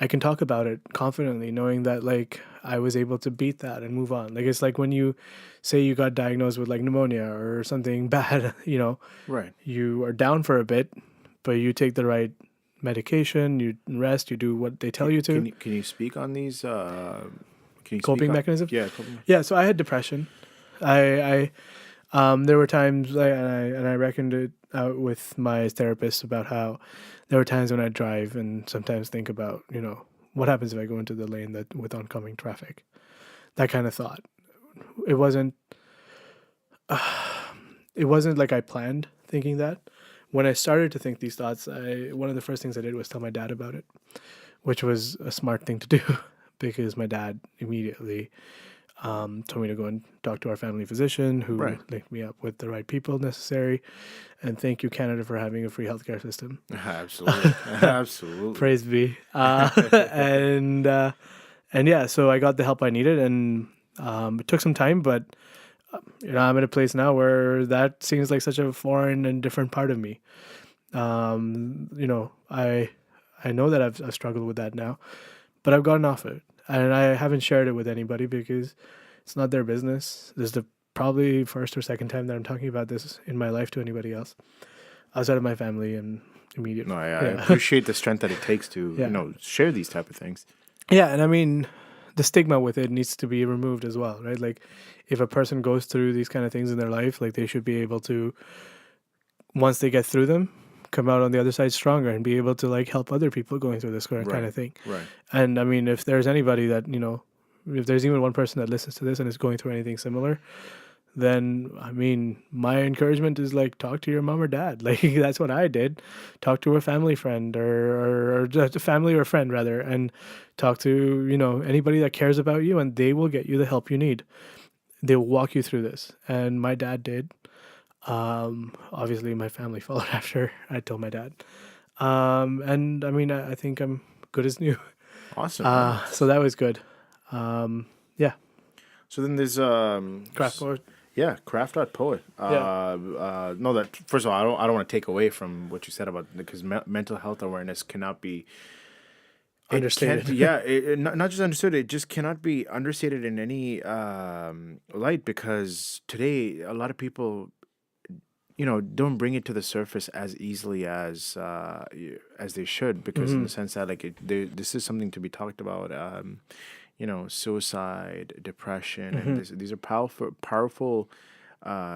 [SPEAKER 2] I can talk about it confidently, knowing that like I was able to beat that and move on. Like it's like when you say you got diagnosed with like pneumonia or something bad,
[SPEAKER 1] right.
[SPEAKER 2] you are down for a bit, but you take the right medication, you rest, you do what they tell you to.
[SPEAKER 1] Can you speak on these can you
[SPEAKER 2] Coping
[SPEAKER 1] speak on,
[SPEAKER 2] mechanisms?
[SPEAKER 1] Yeah, coping.
[SPEAKER 2] Yeah, so I had depression. There were times, and I reckoned it out with my therapist about how there were times when I'd drive and sometimes think about, what happens if I go into the lane that with oncoming traffic? That kind of thought. It wasn't. It wasn't like I planned thinking that. When I started to think these thoughts, one of the first things I did was tell my dad about it, which was a smart thing to do because my dad immediately told me to go and talk to our family physician who
[SPEAKER 1] Right.
[SPEAKER 2] linked me up with the right people necessary. And thank you, Canada, for having a free healthcare system.
[SPEAKER 1] Absolutely. Absolutely.
[SPEAKER 2] Praise be. And yeah, so I got the help I needed, and it took some time, but I'm in a place now where that seems like such a foreign and different part of me. I know that I've struggled with that now, but I've gotten off it, and I haven't shared it with anybody because it's not their business. This is the probably first or second time that I'm talking about this in my life to anybody else outside of my family and immediate.
[SPEAKER 1] No, I appreciate the strength that it takes to
[SPEAKER 2] Yeah.
[SPEAKER 1] share these type of things.
[SPEAKER 2] Yeah, and I mean, the stigma with it needs to be removed as well, right? Like, if a person goes through these kind of things in their life, like they should be able to, once they get through them, come out on the other side stronger and be able to like help other people going through this kind of thing.
[SPEAKER 1] Right.
[SPEAKER 2] And I mean, if there's anybody that if there's even one person that listens to this and is going through anything similar, then I mean, my encouragement is like talk to your mom or dad. Like that's what I did. Talk to a family friend or just a family or friend rather, and talk to anybody that cares about you, and they will get you the help you need. They'll walk you through this, and my dad did. Obviously, my family followed after I told my dad. And I mean, I think I'm good as new.
[SPEAKER 1] Awesome.
[SPEAKER 2] So that was good. Yeah,
[SPEAKER 1] So then there's
[SPEAKER 2] craft poet.
[SPEAKER 1] Yeah, craft.poet. No, that first of all, I don't want to take away from what you said about because mental health awareness cannot be
[SPEAKER 2] Understated.
[SPEAKER 1] not just understood. It just cannot be understated in any light because today a lot of people, don't bring it to the surface as easily as they should, because in the sense that like this is something to be talked about. Suicide, depression, and these are powerful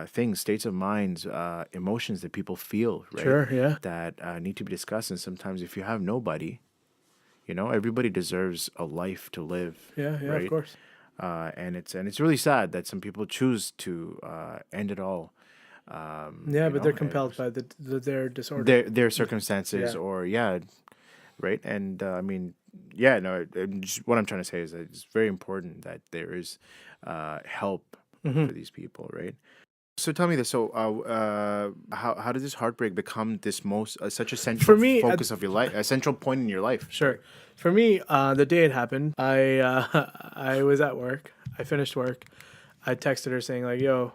[SPEAKER 1] things, states of minds, emotions that people feel, right?
[SPEAKER 2] Sure, yeah.
[SPEAKER 1] That need to be discussed. And sometimes, if you have nobody, everybody deserves a life to live,
[SPEAKER 2] Yeah, yeah, of
[SPEAKER 1] right?
[SPEAKER 2] course.
[SPEAKER 1] And it's really sad that some people choose to end it all.
[SPEAKER 2] Yeah, but they're compelled
[SPEAKER 1] And
[SPEAKER 2] by their disorder.
[SPEAKER 1] their circumstances,
[SPEAKER 2] Yeah.
[SPEAKER 1] or yeah, right. And I mean, yeah, no. What I'm trying to say is that it's very important that there is help for these people, right? So tell me this. So, how does this heartbreak become this such a central
[SPEAKER 2] For me,
[SPEAKER 1] focus of your life, a central point in your life?
[SPEAKER 2] sure.
[SPEAKER 1] Sorry.
[SPEAKER 2] For me, the day it happened, I was at work. I finished work. I texted her saying like, "Yo,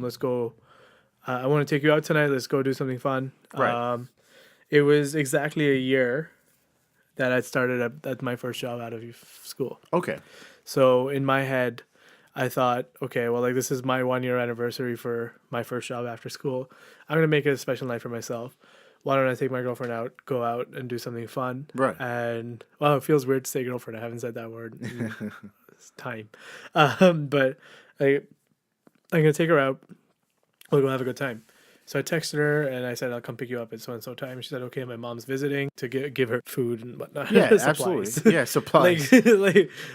[SPEAKER 2] let's go. I want to take you out tonight. Let's go do something fun."
[SPEAKER 1] Right.
[SPEAKER 2] It was exactly a year that I'd started at my first job out of school.
[SPEAKER 1] Okay.
[SPEAKER 2] So in my head, I thought, okay, well, like this is my 1 year anniversary for my first job after school. I'm gonna make it a special night for myself. Why don't I take my girlfriend out, go out and do something fun?
[SPEAKER 1] Right.
[SPEAKER 2] And well, it feels weird to say girlfriend. I haven't said that word in time. But I'm gonna take her out. We'll go have a good time. So I texted her and I said I'll come pick you up at so and so time. She said okay. My mom's visiting to give her food and whatnot.
[SPEAKER 1] Yeah.
[SPEAKER 2] Supplies.
[SPEAKER 1] Absolutely. Yeah. Supplies.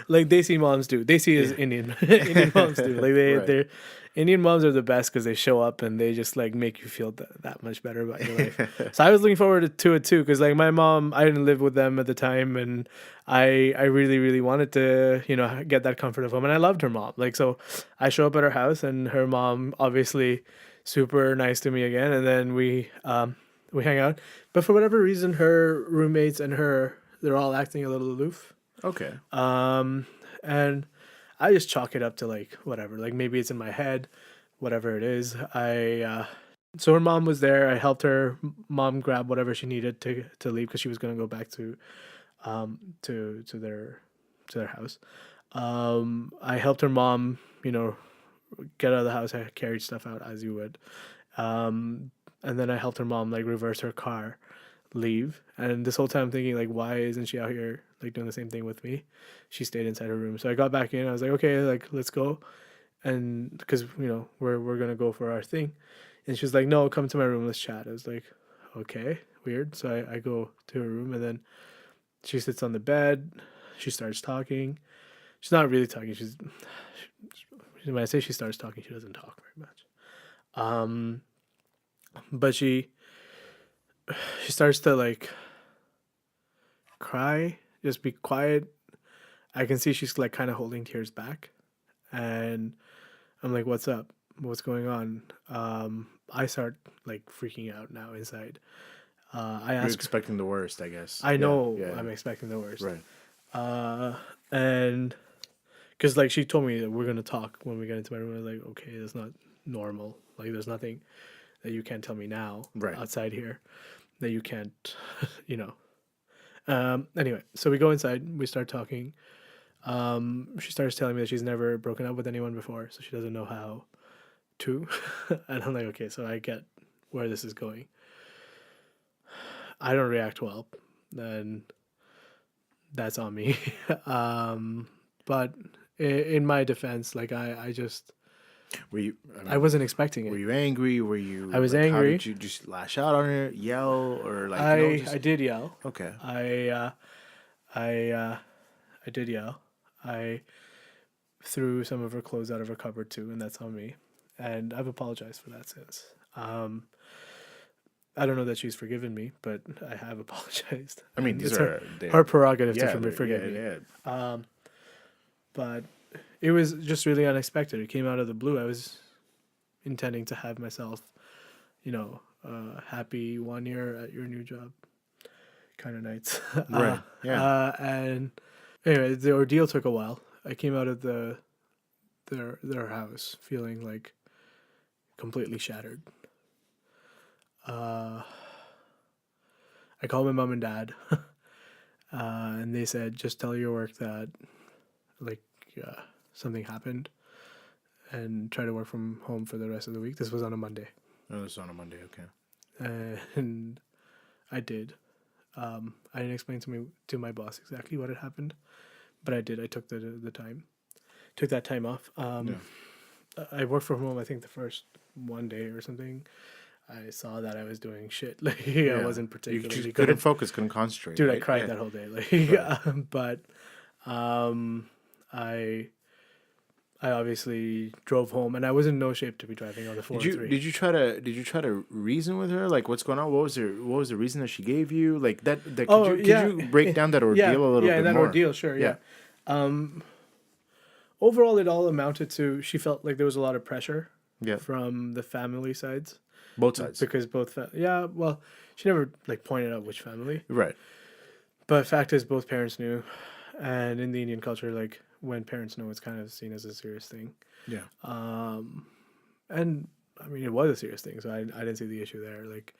[SPEAKER 2] like Desi moms do. Desi is Indian. Indian moms do. Like
[SPEAKER 1] Right.
[SPEAKER 2] they're Indian moms are the best because they show up and they just like make you feel that much better about your life. So I was looking forward to it too because like my mom, I didn't live with them at the time, and I really really wanted to get that comfort of home, and I loved her mom. Like so, I show up at her house and her mom obviously super nice to me again, and then we hang out. But for whatever reason, her roommates and they're all acting a little aloof.
[SPEAKER 1] Okay.
[SPEAKER 2] And I just chalk it up to like whatever, like maybe it's in my head, whatever it is. So her mom was there. I helped her mom grab whatever she needed to leave because she was gonna go back to their house. I helped her mom, get out of the house. I carried stuff out as you would. And then I helped her mom like reverse her car, leave. And this whole time I'm thinking like, why isn't she out here like doing the same thing with me? She stayed inside her room. So I got back in. I was like, okay, like let's go, and because we're gonna go for our thing. And she was like, no, come to my room, let's chat. I was like, okay, weird. So I go to her room, and then she sits on the bed. She starts talking. She's not really talking. When I say she starts talking, she doesn't talk very much. But she starts to like cry, just be quiet. I can see she's like kind of holding tears back, and I'm like, "What's up? What's going on?" I start like freaking out now inside. I
[SPEAKER 1] You're
[SPEAKER 2] ask her,
[SPEAKER 1] expecting the worst, I guess.
[SPEAKER 2] I
[SPEAKER 1] Yeah.
[SPEAKER 2] know
[SPEAKER 1] Yeah.
[SPEAKER 2] I'm expecting the worst.
[SPEAKER 1] Right.
[SPEAKER 2] And because like she told me that we're gonna talk when we get into my room. I was like, okay, that's not normal. Like, there's nothing that you can't tell me now
[SPEAKER 1] Right.
[SPEAKER 2] outside here that you can't, you know. Anyway, so we go inside. We start talking. She starts telling me that she's never broken up with anyone before, so she doesn't know how to. And I'm like, okay, so I get where this is going. I don't react well, then that's on me. But in my defense, like I just
[SPEAKER 1] Were you?
[SPEAKER 2] I wasn't expecting
[SPEAKER 1] Were
[SPEAKER 2] it.
[SPEAKER 1] you angry? Were you?
[SPEAKER 2] I was
[SPEAKER 1] like, How
[SPEAKER 2] angry.
[SPEAKER 1] did you just lash out on her, yell, or like
[SPEAKER 2] I did yell.
[SPEAKER 1] Okay.
[SPEAKER 2] I did yell. I threw some of her clothes out of her cupboard too, and that's on me. And I've apologized for that since. I don't know that she's forgiven me, but I have apologized.
[SPEAKER 1] I mean,
[SPEAKER 2] And
[SPEAKER 1] these
[SPEAKER 2] it's
[SPEAKER 1] are
[SPEAKER 2] her prerogative
[SPEAKER 1] yeah,
[SPEAKER 2] to forgive me.
[SPEAKER 1] Yeah.
[SPEAKER 2] But it was just really unexpected. It came out of the blue. I was intending to have myself, happy 1 year at your new job kind of nights.
[SPEAKER 1] Right. Yeah.
[SPEAKER 2] And anyway, the ordeal took a while. I came out of their house feeling like completely shattered. I called my mom and dad, and they said, just tell your work that, like, something happened, and try to work from home for the rest of the week. This was on a Monday.
[SPEAKER 1] Oh, it's on a Monday. Okay.
[SPEAKER 2] And I did. I didn't explain to my boss exactly what had happened, but I did. I took the time, took that time off.
[SPEAKER 1] Yeah.
[SPEAKER 2] I worked from home. I think the first one day or something. I saw that I was doing shit. Like I
[SPEAKER 1] Yeah.
[SPEAKER 2] wasn't
[SPEAKER 1] You
[SPEAKER 2] particularly
[SPEAKER 1] just couldn't
[SPEAKER 2] good.
[SPEAKER 1] focus, couldn't concentrate,
[SPEAKER 2] Dude, I
[SPEAKER 1] right?
[SPEAKER 2] cried
[SPEAKER 1] Yeah.
[SPEAKER 2] that whole day. Like,
[SPEAKER 1] Right.
[SPEAKER 2] but um, I I obviously drove home, and I was in no shape to be driving on the
[SPEAKER 1] Did
[SPEAKER 2] four hundred
[SPEAKER 1] you
[SPEAKER 2] three.
[SPEAKER 1] did you try to did you try to reason with her? Like, what's going on? What was the reason that she gave you? Like that
[SPEAKER 2] Oh
[SPEAKER 1] could
[SPEAKER 2] yeah,
[SPEAKER 1] you break down that
[SPEAKER 2] yeah,
[SPEAKER 1] ordeal a little
[SPEAKER 2] yeah. In
[SPEAKER 1] bit
[SPEAKER 2] that
[SPEAKER 1] more?
[SPEAKER 2] ordeal, sure,
[SPEAKER 1] Yeah.
[SPEAKER 2] yeah. Overall, it all amounted to she felt like there was a lot of pressure
[SPEAKER 1] Yeah.
[SPEAKER 2] from the family sides
[SPEAKER 1] Both sides.
[SPEAKER 2] because yeah, well, she never like pointed out which family,
[SPEAKER 1] Right.
[SPEAKER 2] but fact is both parents knew, and in the Indian culture, like when parents know, it's kind of seen as a serious thing.
[SPEAKER 1] Yeah.
[SPEAKER 2] And I mean, it was a serious thing, so I didn't see the issue there. Like,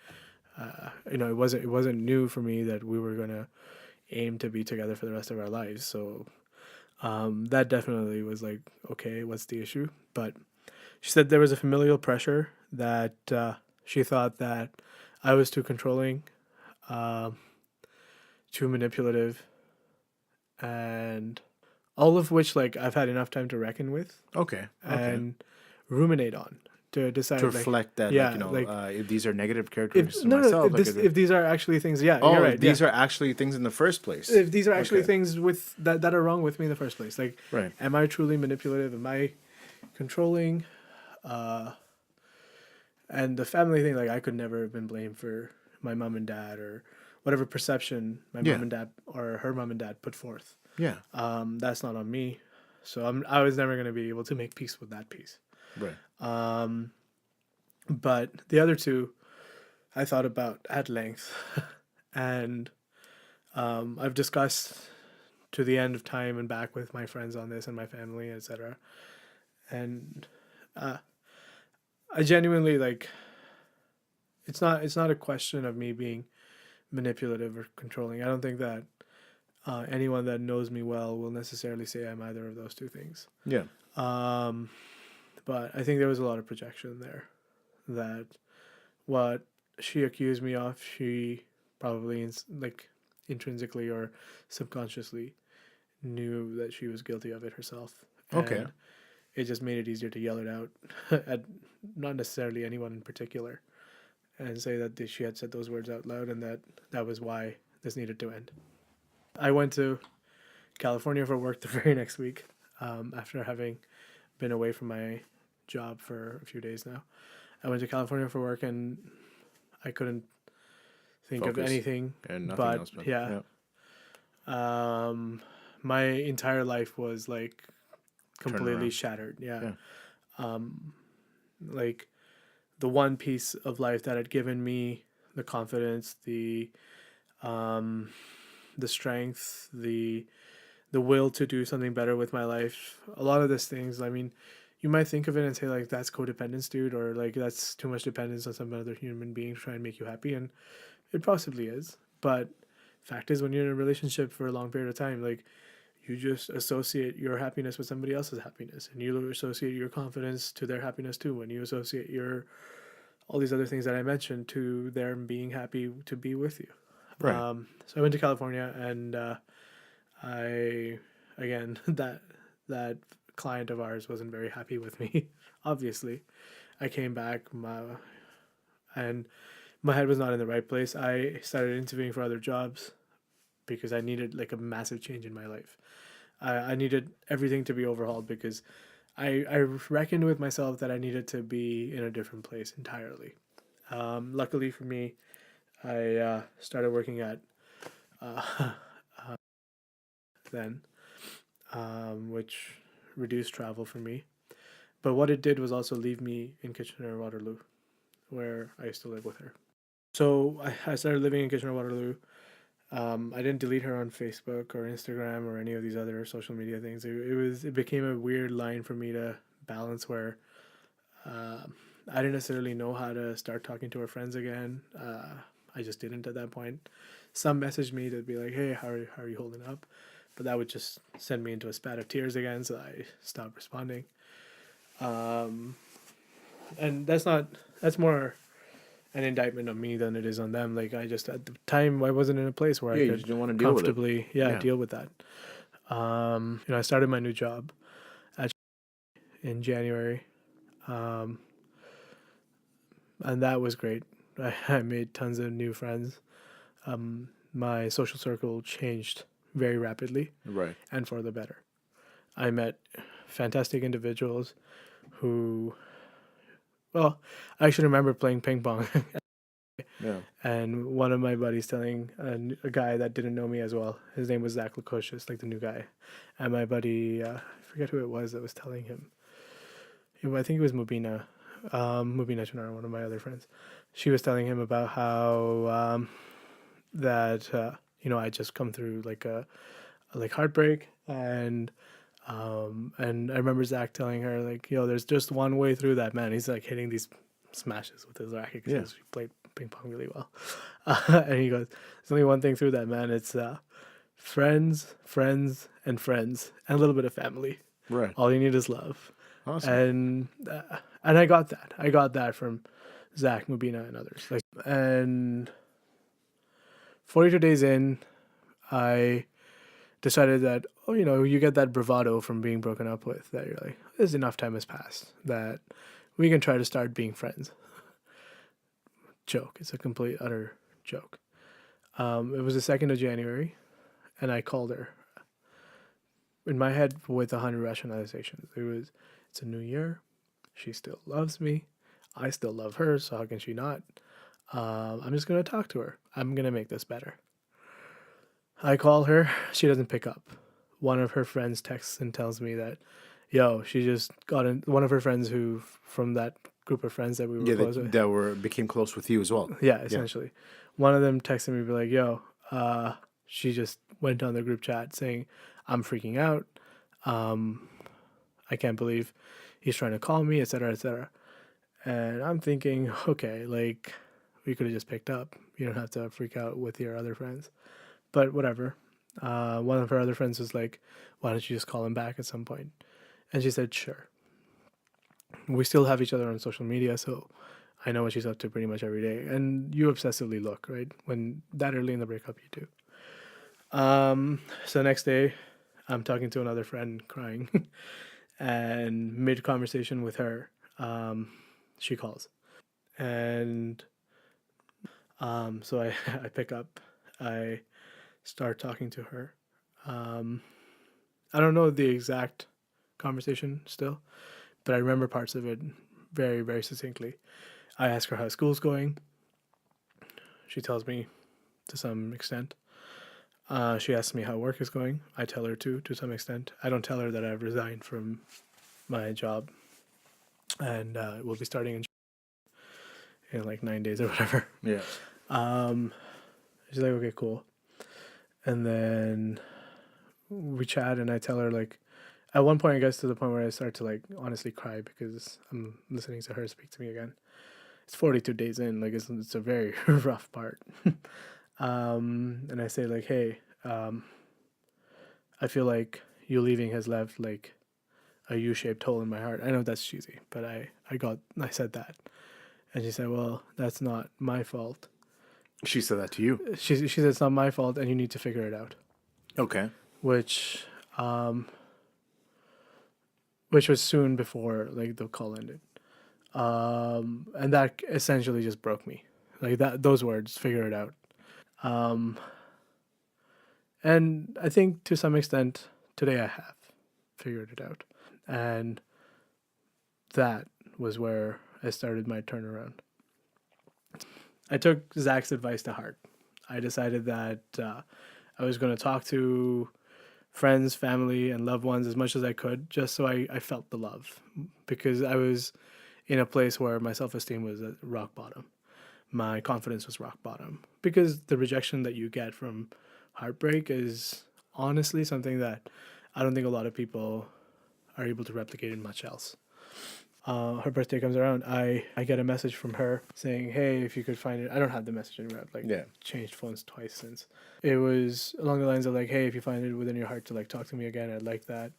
[SPEAKER 2] it wasn't new for me that we were gonna aim to be together for the rest of our lives. So that definitely was like, okay, what's the issue? But she said there was a familial pressure that she thought that I was too controlling, um, too manipulative, and all of which like I've had enough time to reckon with
[SPEAKER 1] Okay. Okay.
[SPEAKER 2] and ruminate on to
[SPEAKER 1] To
[SPEAKER 2] decide like,
[SPEAKER 1] reflect that, like,
[SPEAKER 2] yeah, like
[SPEAKER 1] if these are negative
[SPEAKER 2] if
[SPEAKER 1] characteristics of
[SPEAKER 2] no, no,
[SPEAKER 1] myself, like,
[SPEAKER 2] if these are actually things, yeah, you're
[SPEAKER 1] if
[SPEAKER 2] right, yeah.
[SPEAKER 1] these are actually things in the first place.
[SPEAKER 2] If these are actually
[SPEAKER 1] Okay.
[SPEAKER 2] things with that are wrong with me in the first place, like,
[SPEAKER 1] Right.
[SPEAKER 2] am I truly manipulative? Am I controlling? And the family thing, like, I could never have been blamed for my mom and dad or whatever perception my
[SPEAKER 1] Yeah.
[SPEAKER 2] mom and dad or her mom and dad put forth.
[SPEAKER 1] Yeah.
[SPEAKER 2] That's not on me, so I was never gonna be able to make peace with that piece.
[SPEAKER 1] Right.
[SPEAKER 2] But the other two, I thought about at length, and I've discussed to the end of time and back with my friends on this and my family, etc. And I genuinely like. It's not a question of me being manipulative or controlling. I don't think that anyone that knows me well will necessarily say I'm either of those two things.
[SPEAKER 1] Yeah.
[SPEAKER 2] But I think there was a lot of projection there. That what she accused me of, she probably like intrinsically or subconsciously knew that she was guilty of it herself,
[SPEAKER 1] Okay.
[SPEAKER 2] and it just made it easier to yell it out at not necessarily anyone in particular, and say that she had said those words out loud and that was why this needed to end. I went to California for work the very next week, after having been away from my job for a few days now. I went to California for work and I couldn't think of
[SPEAKER 1] Focus.
[SPEAKER 2] anything
[SPEAKER 1] And nothing
[SPEAKER 2] but
[SPEAKER 1] else, but
[SPEAKER 2] yeah. My entire life was like
[SPEAKER 1] turn
[SPEAKER 2] completely
[SPEAKER 1] around.
[SPEAKER 2] shattered. Yeah.
[SPEAKER 1] Yeah.
[SPEAKER 2] Like the one piece of life that had given me the confidence, the strength, the will to do something better with my life. A lot of these things, I mean, you might think of it and say like that's codependence, dude, or like that's too much dependence on some other human being to try and make you happy, and it possibly is. But fact is, when you're in a relationship for a long period of time, like you just associate your happiness with somebody else's happiness, and you associate your confidence to their happiness too. When you associate your all these other things that I mentioned to them being happy to be with you.
[SPEAKER 1] Right.
[SPEAKER 2] So I went to California, and I again that client of ours wasn't very happy with me. Obviously, I came back, and my head was not in the right place. I started interviewing for other jobs because I needed like a massive change in my life. I needed everything to be overhauled because I reckoned with myself that I needed to be in a different place entirely. Luckily for me, I started working at uh, then, which reduced travel for me. But what it did was also leave me in Kitchener Waterloo, where I used to live with her. So I started living in Kitchener Waterloo. I didn't delete her on Facebook or Instagram or any of these other social media things. It became a weird line for me to balance where I didn't necessarily know how to start talking to her friends again. I just didn't at that point. Some messaged me to be like, "Hey, how are you holding up?" But that would just send me into a spat of tears again, so I stopped responding. And that's not that's more an indictment on me than it is on them. Like I just at the time I wasn't in a place where I
[SPEAKER 1] You
[SPEAKER 2] could
[SPEAKER 1] just didn't want to deal with it.
[SPEAKER 2] comfortably deal with that. I started my new job at in January, um, and that was great. I made tons of new friends. My social circle changed very rapidly
[SPEAKER 1] Right.
[SPEAKER 2] and for the better. I met fantastic individuals who, well, I actually remember playing ping pong
[SPEAKER 1] Yeah.
[SPEAKER 2] and one of my buddies telling a guy that didn't know me as well. His name was Zach Lukosius, like the new guy. And my buddy, I forget who it was that was telling him. I think it was Mubina, Mubina Chunar, one of my other friends. She was telling him about how that I just come through like a like heartbreak, and I remember Zach telling her like, yo, there's just one way through that, man. He's like hitting these smashes with his racket
[SPEAKER 1] Yeah.
[SPEAKER 2] because he played ping pong really well. And he goes, there's only one thing through that, man. It's friends, friends, and friends, and a little bit of family.
[SPEAKER 1] Right.
[SPEAKER 2] All you need is love.
[SPEAKER 1] Awesome.
[SPEAKER 2] And I got that. I got that from Zach, Mubina, and others. Like, and 42 days in, I decided that, you get that bravado from being broken up with, that you're like, there's enough time has passed that we can try to start being friends. Joke. It's a complete, utter joke. It was the 2nd of January, and I called her. In my head, with 100 rationalizations. It's a new year. She still loves me. I still love her, so how can she not? I'm just going to talk to her. I'm going to make this better. I call her. She doesn't pick up. One of her friends texts and tells me that, yo, she just got in. One of her friends who, from that group of friends that we were close with.
[SPEAKER 1] That became close with you as well.
[SPEAKER 2] Yeah, essentially. One of them texted me, be like, yo, she just went on the group chat saying, I'm freaking out. I can't believe he's trying to call me, etc., etc. And I'm thinking, okay, like, we could have just picked up. You don't have to freak out with your other friends. But whatever. One of her other friends was like, why don't you just call him back at some point? And she said, sure. We still have each other on social media, so I know what she's up to pretty much every day. And you obsessively look, right? When that early in the breakup, you do. So next day, I'm talking to another friend crying. And mid conversation with her, she calls. And so I pick up. I start talking to her. I don't know the exact conversation still, but I remember parts of it very, very succinctly. I ask her how school's going. She tells me to some extent. She asks me how work is going. I tell her to some extent. I don't tell her that I've resigned from my job and we'll be starting in like 9 days or whatever.
[SPEAKER 1] Yeah.
[SPEAKER 2] She's like, okay, cool. And then we chat and I tell her, like, at one point I guess to the point where I start to like honestly cry because I'm listening to her speak to me again. It's 42 days in, like it's a very rough part. And I say like, hey, I feel like you leaving has left like a U-shaped hole in my heart. I know that's cheesy, but I said that. And she said, well, that's not my fault.
[SPEAKER 1] She said that to you.
[SPEAKER 2] She said it's not my fault and you need to figure it out.
[SPEAKER 1] Okay.
[SPEAKER 2] Which was soon before like the call ended. And that essentially just broke me. Like those words, figure it out. And I think to some extent today I have figured it out. And that was where I started my turnaround. I took Zach's advice to heart. I decided that I was going to talk to friends, family, and loved ones as much as I could, just so I felt the love. Because I was in a place where my self-esteem was at rock bottom. My confidence was rock bottom. Because the rejection that you get from heartbreak is honestly something that I don't think a lot of people are able to replicate in much else. Her birthday comes around, I get a message from her saying, hey, if you could find it. I don't have the message anymore. I've like changed phones twice since. It was along the lines of like, hey, if you find it within your heart to like talk to me again, I'd like that.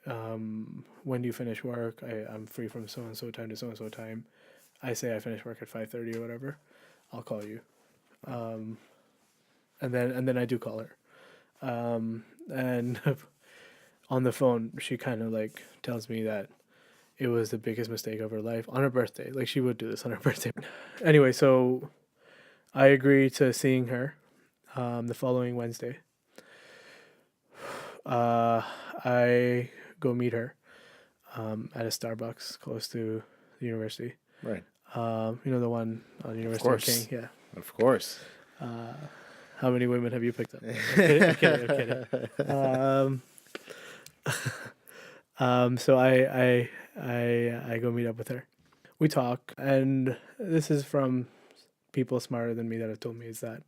[SPEAKER 2] when do you finish work? I'm free from so and so time to so and so time. I say I finish work at 5:30 or whatever. I'll call you. And then I do call her. And on the phone, she kind of like tells me that it was the biggest mistake of her life on her birthday. Like she would do this on her birthday. Anyway, so I agree to seeing her the following Wednesday. I go meet her at a Starbucks close to the university.
[SPEAKER 1] Right.
[SPEAKER 2] The one on the University of King. Yeah.
[SPEAKER 1] Of course.
[SPEAKER 2] How many women have you picked up? I'm kidding. So I go meet up with her. We talk, and this is from people smarter than me that have told me is that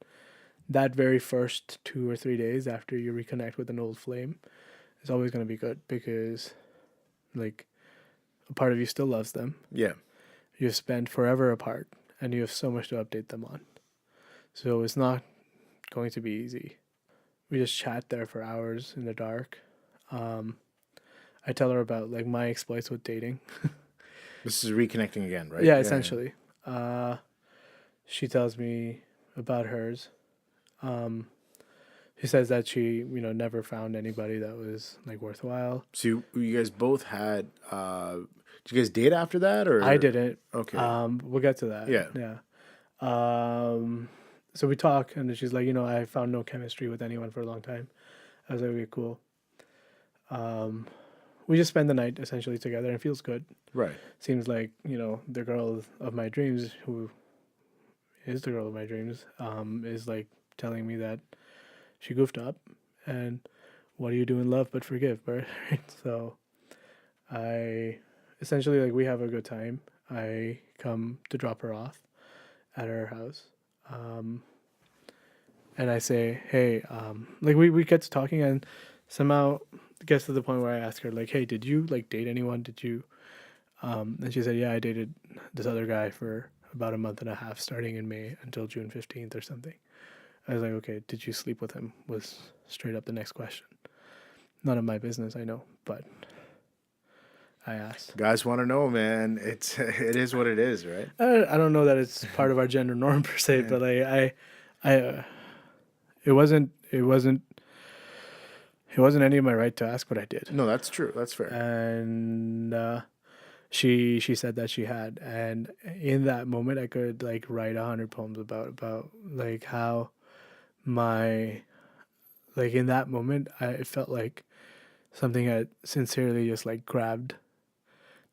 [SPEAKER 2] very first 2 or 3 days after you reconnect with an old flame is always going to be good because, like, a part of you still loves them.
[SPEAKER 1] Yeah.
[SPEAKER 2] You've spent forever apart, and you have so much to update them on. So it's not going to be easy. We just chat there for hours in the dark. I tell her about like my exploits with dating.
[SPEAKER 1] This is reconnecting again, right?
[SPEAKER 2] Yeah, essentially. She tells me about hers. She says that she, never found anybody that was like worthwhile.
[SPEAKER 1] So you guys both had. Did you guys date after that, or
[SPEAKER 2] I didn't.
[SPEAKER 1] Okay.
[SPEAKER 2] We'll get to that.
[SPEAKER 1] Yeah.
[SPEAKER 2] So we talk, and she's like, I found no chemistry with anyone for a long time. I was like, okay, cool. We just spend the night essentially together, and it feels good.
[SPEAKER 1] Right.
[SPEAKER 2] Seems like, the girl of my dreams, who is the girl of my dreams, is like telling me that she goofed up, and what do you do in love but forgive, right? So I essentially, like, we have a good time. I come to drop her off at her house. And I say, hey, like we get to talking, and somehow it gets to the point where I ask her, like, hey, did you like date anyone? Did you? And she said, yeah, I dated this other guy for about a month and a half, starting in May until June 15th or something. I was like, okay, did you sleep with him? Was straight up the next question. None of my business, I know, but I asked.
[SPEAKER 1] Guys want to know, man. It is what it is, right?
[SPEAKER 2] I don't know that it's part of our gender norm per se, but like it wasn't any of my right to ask, but I did.
[SPEAKER 1] No, that's true. That's fair.
[SPEAKER 2] And she said that she had, and in that moment I could like write 100 poems about like how my, like, in that moment it felt like something had sincerely just like grabbed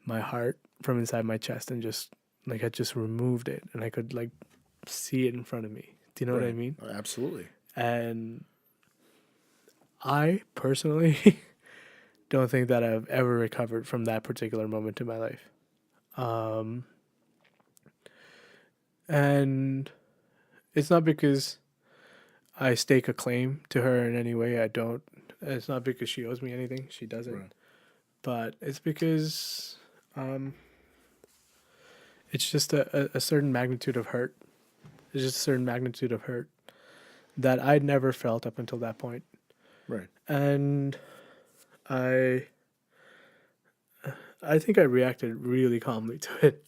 [SPEAKER 2] my heart from inside my chest and just like had just removed it, and I could like see it in front of me. Do you know what I mean?
[SPEAKER 1] Absolutely.
[SPEAKER 2] And I personally don't think that I've ever recovered from that particular moment in my life. And it's not because I stake a claim to her in any way. I don't. It's not because she owes me anything. She doesn't.
[SPEAKER 1] Right.
[SPEAKER 2] But it's because it's just a certain magnitude of hurt. It's just a certain magnitude of hurt that I'd never felt up until that point.
[SPEAKER 1] Right.
[SPEAKER 2] And I think I reacted really calmly to it.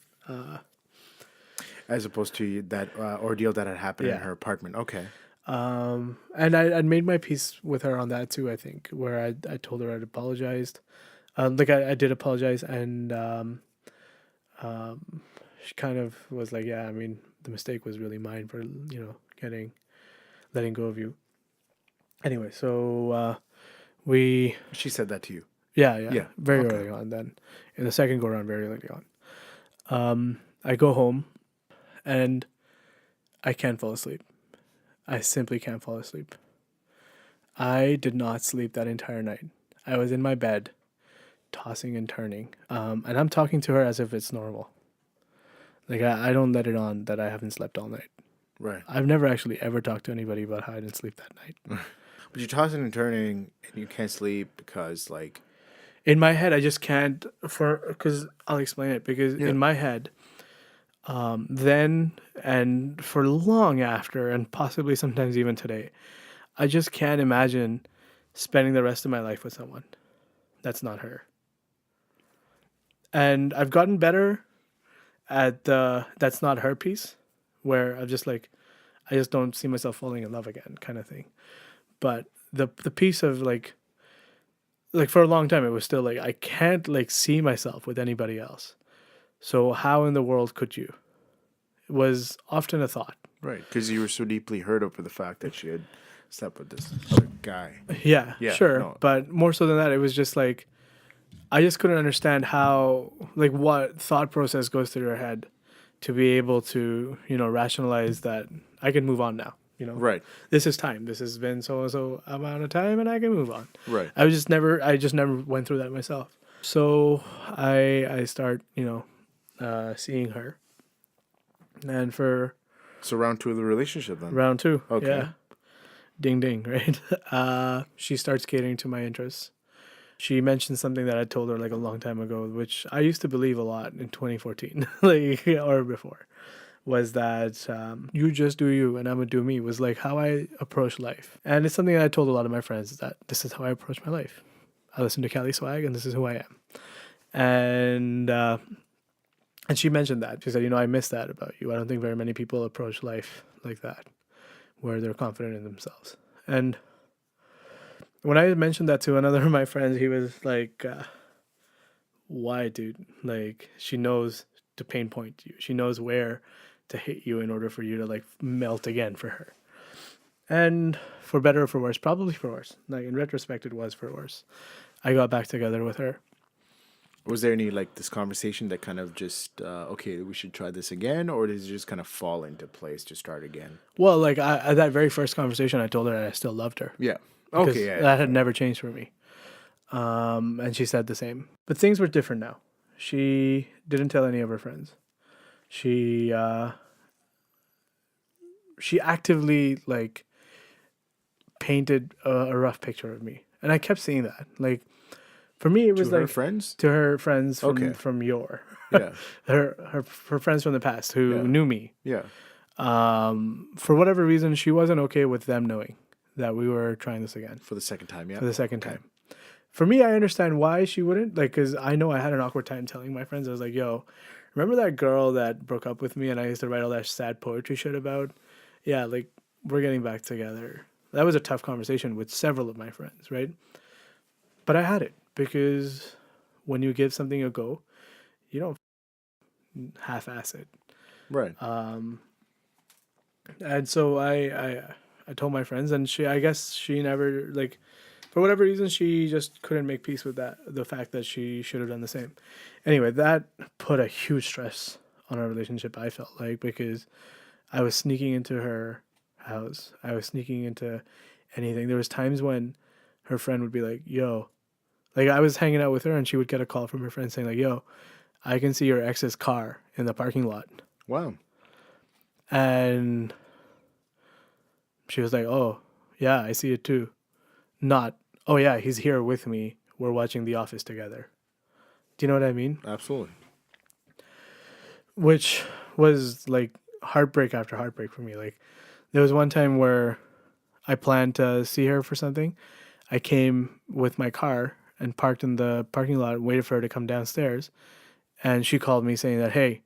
[SPEAKER 1] As opposed to that ordeal that had happened in
[SPEAKER 2] Yeah.
[SPEAKER 1] her apartment. Okay.
[SPEAKER 2] And I'd made my peace with her on that too, I think, where I told her I'd apologized. Like I did apologize, and she kind of was like, yeah, I mean, the mistake was really mine for, letting go of you. Anyway, so
[SPEAKER 1] She said that to you.
[SPEAKER 2] yeah, very
[SPEAKER 1] Okay.
[SPEAKER 2] early on. Then in the second go around, very early on, I go home, and I can't fall asleep. I simply can't fall asleep. I did not sleep that entire night. I was in my bed, tossing and turning, and I'm talking to her as if it's normal. Like I don't let it on that I haven't slept all night.
[SPEAKER 1] Right.
[SPEAKER 2] I've never actually ever talked to anybody about how I didn't sleep that night.
[SPEAKER 1] But you're tossing and turning, and you can't sleep because, like,
[SPEAKER 2] In my head, I just can't, because I'll explain it, because in my head, then and for long after, and possibly sometimes even today, I just can't imagine spending the rest of my life with someone that's not her. And I've gotten better at the that's not her piece, where I'm just like, I just don't see myself falling in love again, kind of thing. But the piece of like for a long time, it was still like I can't like see myself with anybody else. So how in the world could you? It was often a thought.
[SPEAKER 1] Right, because you were so deeply hurt over the fact that she had slept with this other guy.
[SPEAKER 2] Yeah,
[SPEAKER 1] Yeah,
[SPEAKER 2] sure.
[SPEAKER 1] no.
[SPEAKER 2] But more so than that, it was just like I just couldn't understand how, like, what thought process goes through your head to be able to, rationalize that I can move on now.
[SPEAKER 1] Right,
[SPEAKER 2] This is time. This has been so and so amount of time, and I can move on.
[SPEAKER 1] right.
[SPEAKER 2] I just never went through that myself. So I start, seeing her, and for
[SPEAKER 1] So round 2 of the relationship then.
[SPEAKER 2] round two,
[SPEAKER 1] Okay.
[SPEAKER 2] yeah, ding ding, right? She starts catering to my interests. She mentioned something that I told her like a long time ago, which I used to believe a lot in 2014, like or before, was that you just do you and I'm gonna do me was like how I approach life, and it's something that I told a lot of my friends that this is how I approach my life. I listen to Cali Swag, and this is who I am. And she mentioned that she said, I miss that about you. I don't think very many people approach life like that, where they're confident in themselves. And when I mentioned that to another of my friends, he was like, why, dude? Like, she knows to pinpoint you. She knows where to hit you in order for you to, like, melt again for her. And for better or for worse, probably for worse. Like, in retrospect, it was for worse. I got back together with her.
[SPEAKER 1] Was there any, like, this conversation that kind of just, okay, we should try this again? Or did it just kind of fall into place to start again?
[SPEAKER 2] Well, like, at that very first conversation, I told her that I still loved her.
[SPEAKER 1] Yeah.
[SPEAKER 2] Because
[SPEAKER 1] Okay, yeah.
[SPEAKER 2] that had never changed for me. And she said the same. But things were different now. She didn't tell any of her friends. She actively like painted a rough picture of me, and I kept seeing that. Like for me, it was
[SPEAKER 1] To her
[SPEAKER 2] like
[SPEAKER 1] friends?
[SPEAKER 2] to her friends from
[SPEAKER 1] Okay.
[SPEAKER 2] from your
[SPEAKER 1] Yeah.
[SPEAKER 2] her friends from the past who
[SPEAKER 1] Yeah.
[SPEAKER 2] knew me.
[SPEAKER 1] Yeah.
[SPEAKER 2] For whatever reason, she wasn't okay with them knowing that we were trying this again
[SPEAKER 1] For the second time, yeah.
[SPEAKER 2] for the second time. For me, I understand why she wouldn't, like, because I know I had an awkward time telling my friends. I was like, yo, remember that girl that broke up with me and I used to write all that sad poetry shit about? Yeah, like, we're getting back together. That was a tough conversation with several of my friends, right? But I had it because when you give something a go, you don't half-ass it.
[SPEAKER 1] Right.
[SPEAKER 2] And so I told my friends, and I guess she never, like, for whatever reason, she just couldn't make peace with the fact that she should have done the same. Anyway, that put a huge stress on our relationship, I felt like, because I was sneaking into her house. I was sneaking into anything. There was times when her friend would be like, yo, like I was hanging out with her and she would get a call from her friend saying like, yo, I can see your ex's car in the parking lot.
[SPEAKER 1] Wow.
[SPEAKER 2] And she was like, oh, yeah, I see it too. Not, oh yeah, he's here with me. We're watching The Office together. Do you know what I mean?
[SPEAKER 1] Absolutely.
[SPEAKER 2] Which was like heartbreak after heartbreak for me. Like there was one time where I planned to see her for something. I came with my car and parked in the parking lot and waited for her to come downstairs. And she called me saying that, hey,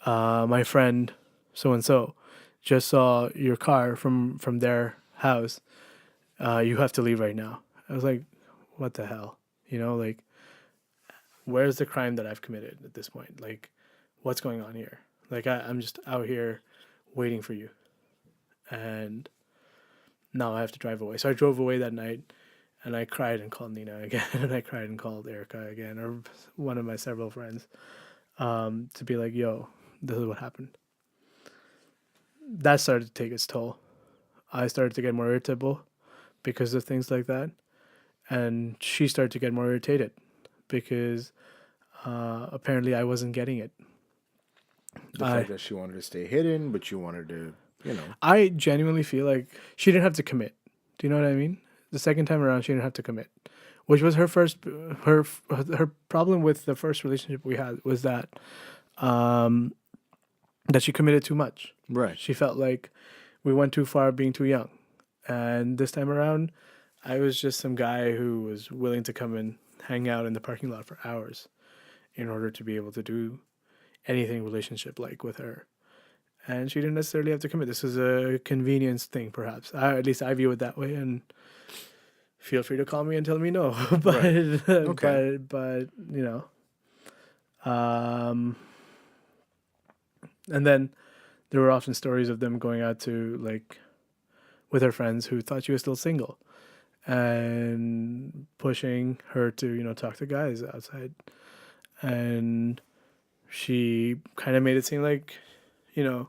[SPEAKER 2] my friend so-and-so just saw your car from their house. You have to leave right now. I was like, what the hell? Like, where's the crime that I've committed at this point? Like, what's going on here? Like, I'm just out here waiting for you. And now I have to drive away. So I drove away that night and I cried and called Nina again. And I cried and called Erica again, or one of my several friends, to be like, yo, this is what happened. That started to take its toll. I started to get more irritable because of things like that. And she started to get more irritated because apparently I wasn't getting it.
[SPEAKER 1] The fact that she wanted to stay hidden, but you wanted to,
[SPEAKER 2] I genuinely feel like she didn't have to commit. Do you know what I mean? The second time around, she didn't have to commit, which was her problem with the first relationship we had was that that she committed too much.
[SPEAKER 1] Right.
[SPEAKER 2] She felt like we went too far being too young. And this time around, I was just some guy who was willing to come and hang out in the parking lot for hours in order to be able to do anything relationship like with her. And she didn't necessarily have to commit. This is a convenience thing, perhaps. At least I view it that way. And feel free to call me and tell me no. But
[SPEAKER 1] Right. Okay.
[SPEAKER 2] but you know, and then there were often stories of them going out to like with her friends who thought she was still single and pushing her to, you know, talk to guys outside. And she kind of made it seem like, you know,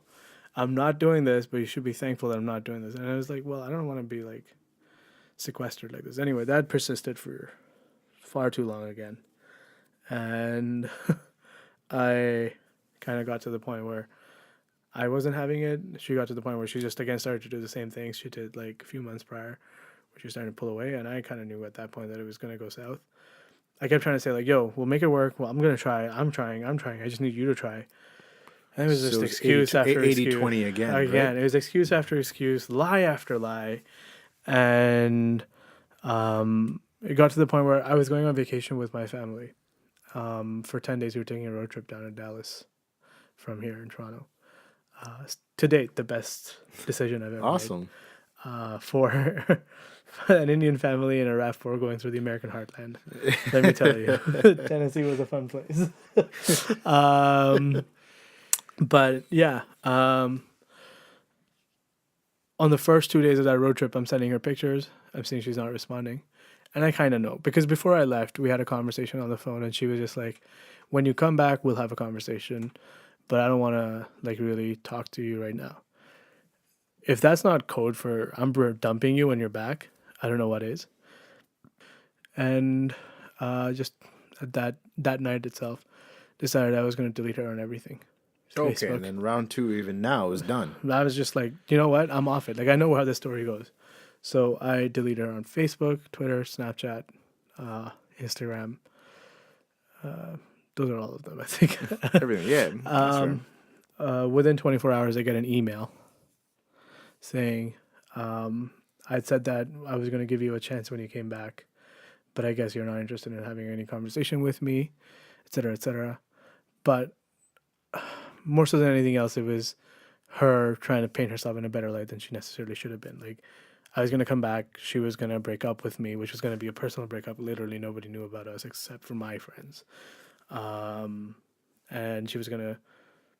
[SPEAKER 2] I'm not doing this, but you should be thankful that I'm not doing this. And I was like, well, I don't want to be like sequestered like this. Anyway, that persisted for far too long again. And I kind of got to the point where I wasn't having it. She got to the point where she just again started to do the same things she did like a few months prior, where she was starting to pull away. And I kind of knew at that point that it was going to go south. I kept trying to say like, yo, we'll make it work. Well, I'm going to try. I'm trying. I just need you to try. And it was just
[SPEAKER 1] So it's
[SPEAKER 2] excuse
[SPEAKER 1] 80,
[SPEAKER 2] after
[SPEAKER 1] 80
[SPEAKER 2] excuse.
[SPEAKER 1] 20 again.
[SPEAKER 2] Again,
[SPEAKER 1] Right?
[SPEAKER 2] it was excuse after excuse, lie after lie. And it got to the point where I was going on vacation with my family. For 10 days, we were taking a road trip down to Dallas from here in Toronto. To date, the best decision I've ever
[SPEAKER 1] Awesome.
[SPEAKER 2] made. For an Indian family in a RAV4 going through the American heartland. Let me tell you, Tennessee was a fun place. But yeah, on the first 2 days of that road trip, I'm sending her pictures. I'm seeing she's not responding. And I kind of know because before I left, we had a conversation on the phone and she was just like, when you come back, we'll have a conversation, but I don't want to like really talk to you right now. If that's not code for I'm dumping you when you're back, I don't know what is. And just at that night itself, decided I was going to delete her on everything.
[SPEAKER 1] Okay,
[SPEAKER 2] Facebook.
[SPEAKER 1] and then round two, even now, is done.
[SPEAKER 2] I was just like, you know what? I'm off it. Like, I know how this story goes. So I deleted her on Facebook, Twitter, Snapchat, Instagram. Those are all of them, I think.
[SPEAKER 1] Everything, yeah. That's fair.
[SPEAKER 2] Within 24 hours, I get an email saying, I'd said that I was going to give you a chance when you came back, but I guess you're not interested in having any conversation with me, et cetera, et cetera. But more so than anything else, it was her trying to paint herself in a better light than she necessarily should have been. Like, I was going to come back. She was going to break up with me, which was going to be a personal breakup. Literally nobody knew about us except for my friends. And she was going to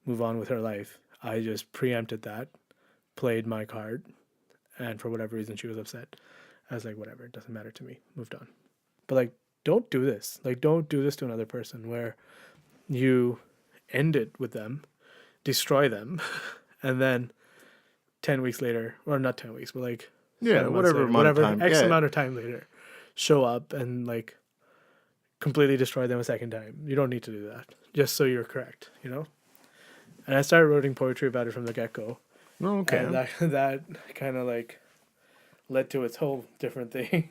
[SPEAKER 2] move on with her life. I just preempted that, played my card, and for whatever reason she was upset. I was like, whatever, it doesn't matter to me. Moved on. But like, don't do this. Like, don't do this to another person where you end it with them, destroy them, and then 10 weeks later, or not 10 weeks, but like
[SPEAKER 1] Whatever
[SPEAKER 2] later,
[SPEAKER 1] amount of time.
[SPEAKER 2] X
[SPEAKER 1] Yeah.
[SPEAKER 2] amount of time later, show up and like completely destroy them a second time. You don't need to do that. Just so you're correct, you know? And I started writing poetry about it from the get-go.
[SPEAKER 1] Oh, okay.
[SPEAKER 2] And that kind of like led to its whole different thing.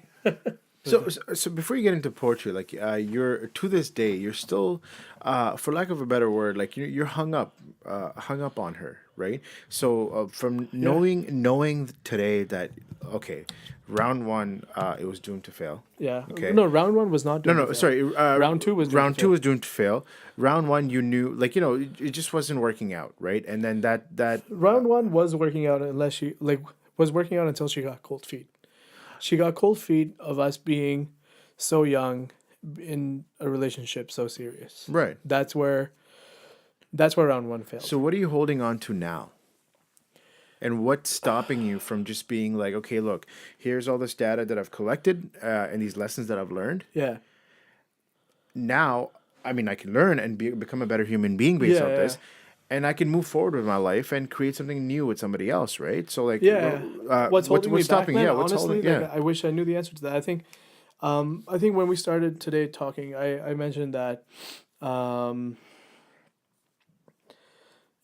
[SPEAKER 1] So before you get into poetry, like you're to this day, you're still, for lack of a better word, like you're hung up on her, right? So from knowing today that okay, round one, it was doomed to fail.
[SPEAKER 2] Yeah.
[SPEAKER 1] Okay.
[SPEAKER 2] No, round one was not doomed to fail.
[SPEAKER 1] Sorry.
[SPEAKER 2] Round two was doomed
[SPEAKER 1] round
[SPEAKER 2] to
[SPEAKER 1] two
[SPEAKER 2] fail.
[SPEAKER 1] was doomed to fail. Round one, you knew, like it just wasn't working out, right? And then that
[SPEAKER 2] Round one was working out was working out until she got cold feet. She got cold feet of us being so young in a relationship so serious.
[SPEAKER 1] right.
[SPEAKER 2] That's where round one failed.
[SPEAKER 1] So what are you holding on to now? And what's stopping you from just being like, okay, look, here's all this data that I've collected and these lessons that I've learned.
[SPEAKER 2] Yeah.
[SPEAKER 1] Now, I mean, I can learn and become a better human being based off this. And I can move forward with my life and create something new with somebody else, right? So, like,
[SPEAKER 2] What's holding me
[SPEAKER 1] stopping?
[SPEAKER 2] back, man?
[SPEAKER 1] Yeah, what's
[SPEAKER 2] Honestly,
[SPEAKER 1] holding?
[SPEAKER 2] like, I wish I knew the answer to that. I think when we started today talking, I mentioned that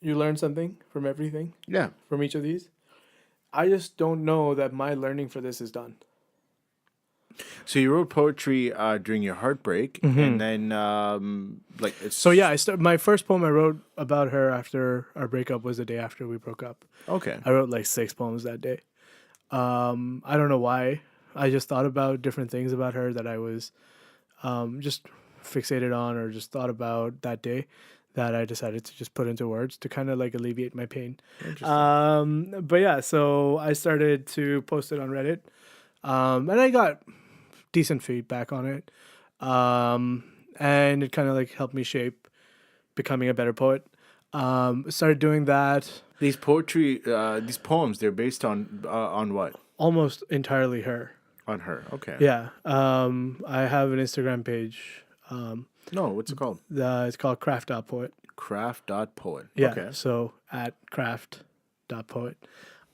[SPEAKER 2] you learn something from everything,
[SPEAKER 1] Yeah.
[SPEAKER 2] from each of these. I just don't know that my learning for this is done.
[SPEAKER 1] So you wrote poetry during your heartbreak, and then like it's
[SPEAKER 2] So yeah, my first poem I wrote about her after our breakup was the day after we broke up.
[SPEAKER 1] okay.
[SPEAKER 2] I wrote like 6 poems that day. I don't know why. I just thought about different things about her that I was just fixated on or just thought about that day, that I decided to just put into words to kind of like alleviate my pain. But yeah, so I started to post it on Reddit, and I got decent feedback on it, and it kind of like helped me shape becoming a better poet. Started doing that.
[SPEAKER 1] These poems, they're based on what?
[SPEAKER 2] Almost entirely her.
[SPEAKER 1] On her. Okay.
[SPEAKER 2] Yeah. I have an Instagram page.
[SPEAKER 1] No, what's it called?
[SPEAKER 2] It's called craft.poet.
[SPEAKER 1] Craft.poet.
[SPEAKER 2] Yeah.
[SPEAKER 1] Okay.
[SPEAKER 2] So at craft.poet.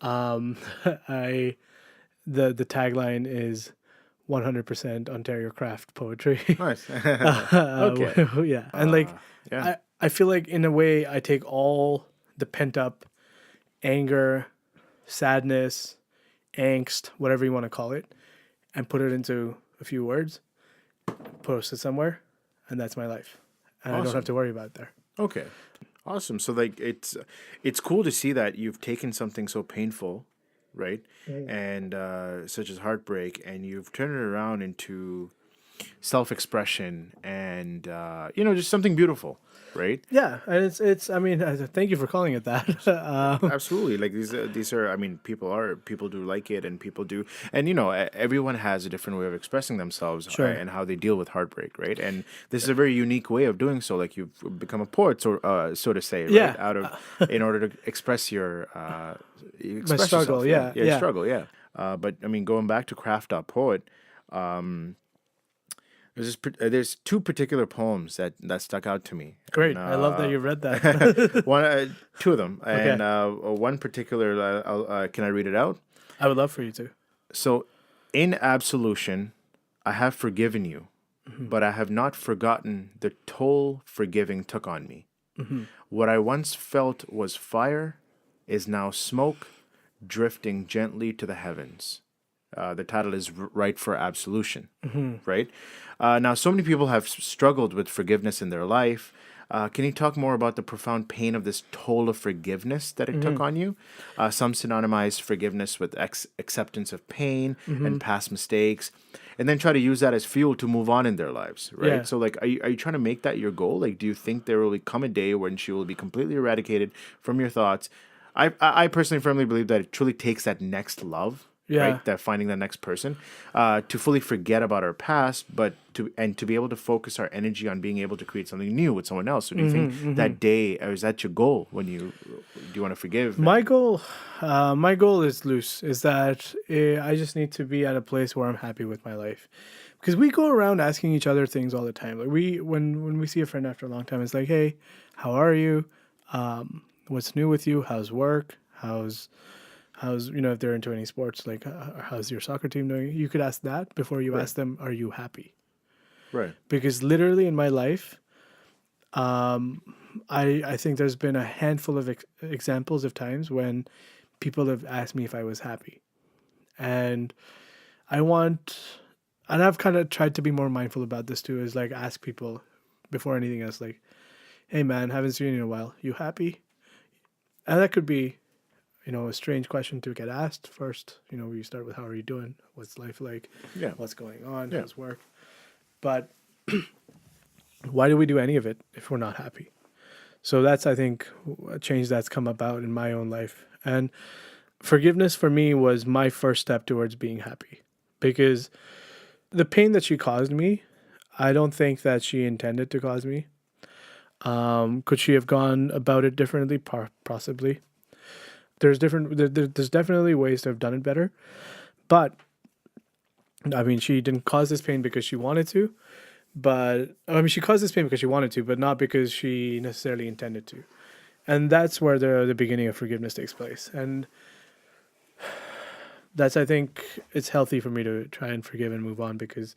[SPEAKER 2] I the tagline is 100% Ontario craft poetry.
[SPEAKER 1] Nice. Okay.
[SPEAKER 2] Yeah. And like
[SPEAKER 1] Yeah.
[SPEAKER 2] I feel like in a way I take all the pent up anger, sadness, angst, whatever you want to call it, and put it into a few words, post it somewhere, and that's my life. And I don't have to worry about it there.
[SPEAKER 1] Okay. Awesome. So like it's cool to see that you've taken something so painful, right? And such as heartbreak, and you've turned it around into self-expression and just something beautiful, right?
[SPEAKER 2] Yeah, and it's. I mean, thank you for calling it that.
[SPEAKER 1] Absolutely. Like these are. I mean, people do like it, and people do, and everyone has a different way of expressing themselves,
[SPEAKER 2] Sure.
[SPEAKER 1] and how they deal with heartbreak, right? And this is a very unique way of doing so. Like you've become a poet, so to say, right?
[SPEAKER 2] Yeah.
[SPEAKER 1] Out of in order to express your express
[SPEAKER 2] My struggle,
[SPEAKER 1] yourself.
[SPEAKER 2] yeah,
[SPEAKER 1] Your
[SPEAKER 2] yeah.
[SPEAKER 1] struggle, yeah. But I mean, going back to craft.poet, there's two particular poems that stuck out to me.
[SPEAKER 2] Great.
[SPEAKER 1] And,
[SPEAKER 2] I love that you read that.
[SPEAKER 1] two of them, and
[SPEAKER 2] Okay.
[SPEAKER 1] one particular. Can I read it out?
[SPEAKER 2] I would love for you to.
[SPEAKER 1] So, in absolution, I have forgiven you, but I have not forgotten the toll forgiving took on me. What I once felt was fire is now smoke, drifting gently to the heavens. The title is Right for Absolution, right? Now, so many people have struggled with forgiveness in their life. Can you talk more about the profound pain of this toll of forgiveness that it took on you? Some synonymize forgiveness with acceptance of pain and past mistakes, and then try to use that as fuel to move on in their lives, right?
[SPEAKER 2] Yeah.
[SPEAKER 1] So, like, are you trying to make that your goal? Like, do you think there will come a day when she will be completely eradicated from your thoughts? I personally firmly believe that it truly takes that next love,
[SPEAKER 2] Yeah.
[SPEAKER 1] right? That finding the next person, to fully forget about our past, but to be able to focus our energy on being able to create something new with someone else. So do you think that day, or is that your goal when do you want to forgive?
[SPEAKER 2] My goal is loose. Is that I just need to be at a place where I'm happy with my life, because we go around asking each other things all the time. Like when we see a friend after a long time, it's like, hey, how are you? What's new with you? How's work? How's if they're into any sports, like how's your soccer team doing? You could ask that before you ask them, are you happy?
[SPEAKER 1] Right.
[SPEAKER 2] Because literally in my life, I think there's been a handful of examples of times when people have asked me if I was happy, and I've kind of tried to be more mindful about this too. Is like ask people before anything else, like, hey man, haven't seen you in a while. You happy? And that could be, a strange question to get asked first. You start with, how are you doing? What's life like?
[SPEAKER 1] Yeah.
[SPEAKER 2] What's going on?
[SPEAKER 1] Yeah.
[SPEAKER 2] How's work? But why do we do any of it if we're not happy? So that's, I think, a change that's come about in my own life. And forgiveness for me was my first step towards being happy, because the pain that she caused me, I don't think that she intended to cause me. Could she have gone about it differently? Possibly. There's definitely ways to have done it better, but I mean, she didn't cause this pain because she wanted to, but I mean, she caused this pain because she wanted to, but not because she necessarily intended to. And that's where the beginning of forgiveness takes place. And that's, I think, it's healthy for me to try and forgive and move on, because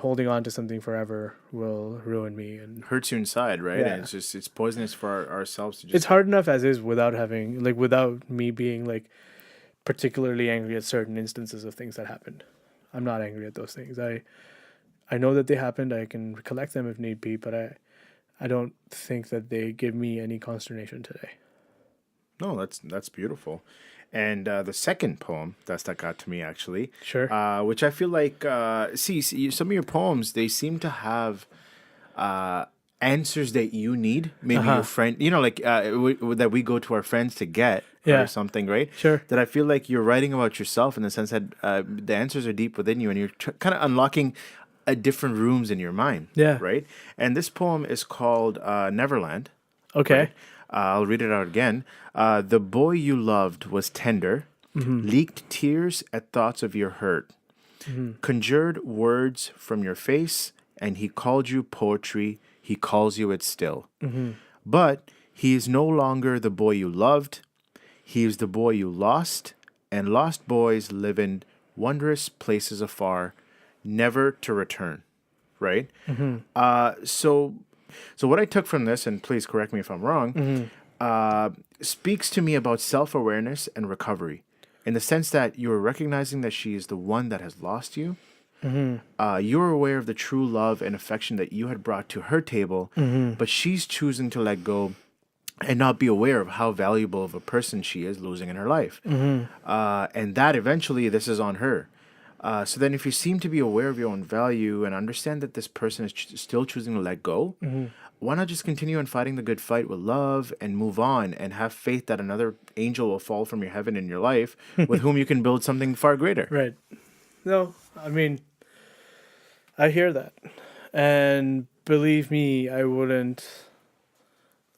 [SPEAKER 2] holding on to something forever will ruin me and
[SPEAKER 1] Hurts you inside, right?
[SPEAKER 2] Yeah.
[SPEAKER 1] And it's poisonous for ourselves to just.
[SPEAKER 2] it's hard enough as is without me being like particularly angry at certain instances of things that happened. I'm not angry at those things. I know that they happened. I can recollect them if need be, but I don't think that they give me any consternation today.
[SPEAKER 1] No, that's beautiful. And the second poem that stuck out to me, actually,
[SPEAKER 2] Sure.
[SPEAKER 1] which I feel like, some of your poems, they seem to have answers that you need. Maybe your
[SPEAKER 2] Uh-huh.
[SPEAKER 1] friend, like that we go to our friends to get or
[SPEAKER 2] Yeah.
[SPEAKER 1] something, right?
[SPEAKER 2] Sure.
[SPEAKER 1] That I feel like you're writing about yourself in the sense that the answers are deep within you and you're kind of unlocking different rooms in your mind,
[SPEAKER 2] Yeah.
[SPEAKER 1] right? And this poem is called Neverland,
[SPEAKER 2] Okay.
[SPEAKER 1] right? I'll read it out again. The boy you loved was tender, leaked tears at thoughts of your hurt, conjured words from your face, and he called you poetry. He calls you it still. But he is no longer the boy you loved. He is the boy you lost, and lost boys live in wondrous places afar, never to return. Right? So what I took from this, and please correct me if I'm wrong, speaks to me about self-awareness and recovery, in the sense that you are recognizing that she is the one that has lost you. You're aware of the true love and affection that you had brought to her table, but she's choosing to let go and not be aware of how valuable of a person she is losing in her life. And that eventually, this is on her. So then, if you seem to be aware of your own value and understand that this person is still choosing to let go, why not just continue on fighting the good fight with love and move on and have faith that another angel will fall from your heaven in your life with whom you can build something far greater?
[SPEAKER 2] Right. No, I mean, I hear that. And believe me, I wouldn't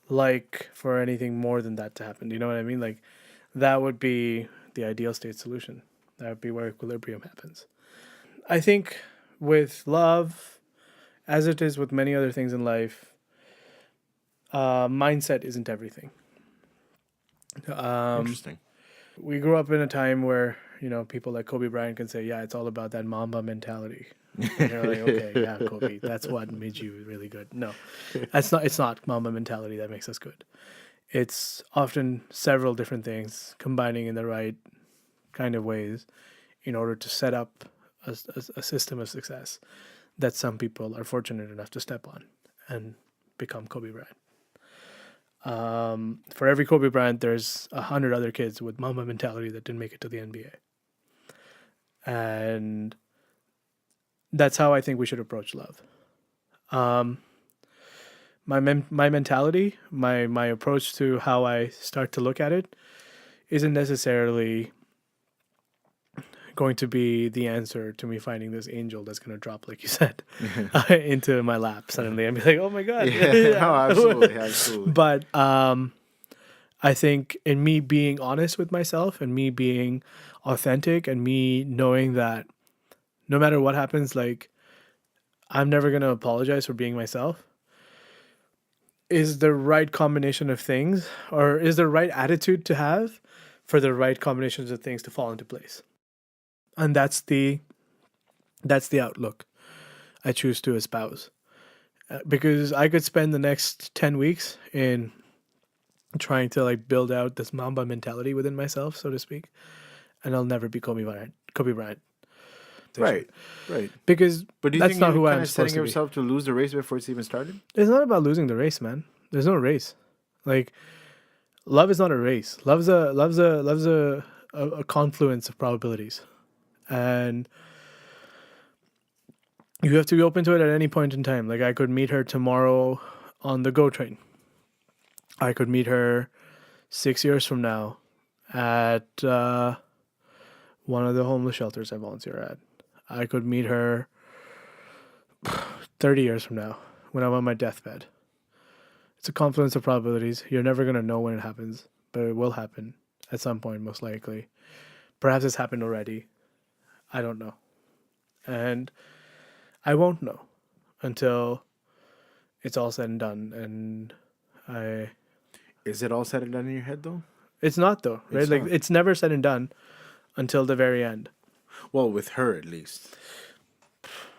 [SPEAKER 2] like for anything more than that to happen. Do you know what I mean? Like, that would be the ideal state solution. That would be where equilibrium happens. I think with love, as it is with many other things in life, mindset isn't everything.
[SPEAKER 1] Interesting.
[SPEAKER 2] We grew up in a time where, people like Kobe Bryant can say, yeah, it's all about that Mamba mentality. And you're like, okay, yeah, Kobe, that's what made you really good. No, it's not Mamba mentality that makes us good. It's often several different things combining in the right kind of ways in order to set up a system of success that some people are fortunate enough to step on and become Kobe Bryant. For every Kobe Bryant, there's 100 other kids with Mamba mentality that didn't make it to the NBA. And that's how I think we should approach love. My mentality, my approach to how I start to look at it, isn't necessarily going to be the answer to me finding this angel that's going to drop, like you said, into my lap suddenly and be like, oh my God.
[SPEAKER 1] Yeah, no, absolutely, absolutely.
[SPEAKER 2] But I think in me being honest with myself and me being authentic and me knowing that no matter what happens, like, I'm never going to apologize for being myself, is the right combination of things, or is the right attitude to have for the right combinations of things to fall into place. And that's the outlook I choose to espouse. Because I could spend the next 10 weeks in trying to like build out this Mamba mentality within myself, so to speak, and I'll never be Kobe Bryant.
[SPEAKER 1] Right, right.
[SPEAKER 2] Because
[SPEAKER 1] But do you
[SPEAKER 2] that's
[SPEAKER 1] think
[SPEAKER 2] not
[SPEAKER 1] you're
[SPEAKER 2] who
[SPEAKER 1] kind
[SPEAKER 2] I'm
[SPEAKER 1] of setting
[SPEAKER 2] supposed to be.
[SPEAKER 1] yourself to lose the race before it's even started?
[SPEAKER 2] It's not about losing the race, man. There's no race. Like, love is not a race. Love's a confluence of probabilities, and you have to be open to it at any point in time. Like, I could meet her tomorrow on the GO train. I could meet her 6 years from now at one of the homeless shelters I volunteer at. I could meet her 30 years from now when I'm on my deathbed. It's a confluence of probabilities. You're never going to know when it happens, but it will happen at some point, most likely. Perhaps it's happened already. I don't know. And I won't know until it's all said and done. And
[SPEAKER 1] Is it all said and done in your head, though?
[SPEAKER 2] it's not, though, right?
[SPEAKER 1] It's
[SPEAKER 2] Like,
[SPEAKER 1] not.
[SPEAKER 2] it's never said and done until the very end.
[SPEAKER 1] Well, with her at least.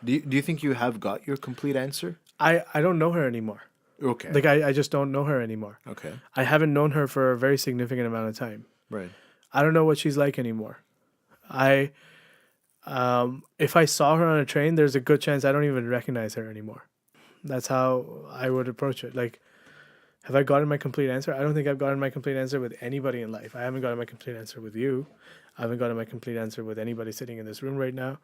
[SPEAKER 1] Do you think you have got your complete answer?
[SPEAKER 2] I don't know her anymore.
[SPEAKER 1] Okay.
[SPEAKER 2] Like, I just don't know her anymore.
[SPEAKER 1] Okay.
[SPEAKER 2] I haven't known her for a very significant amount of time.
[SPEAKER 1] Right.
[SPEAKER 2] I don't know what she's like anymore. If I saw her on a train, there's a good chance I don't even recognize her anymore. That's how I would approach it. Like, Have I gotten my complete answer? I don't think I've gotten my complete answer with anybody in life. I haven't gotten my complete answer with you. I haven't gotten my complete answer with anybody sitting in this room right now.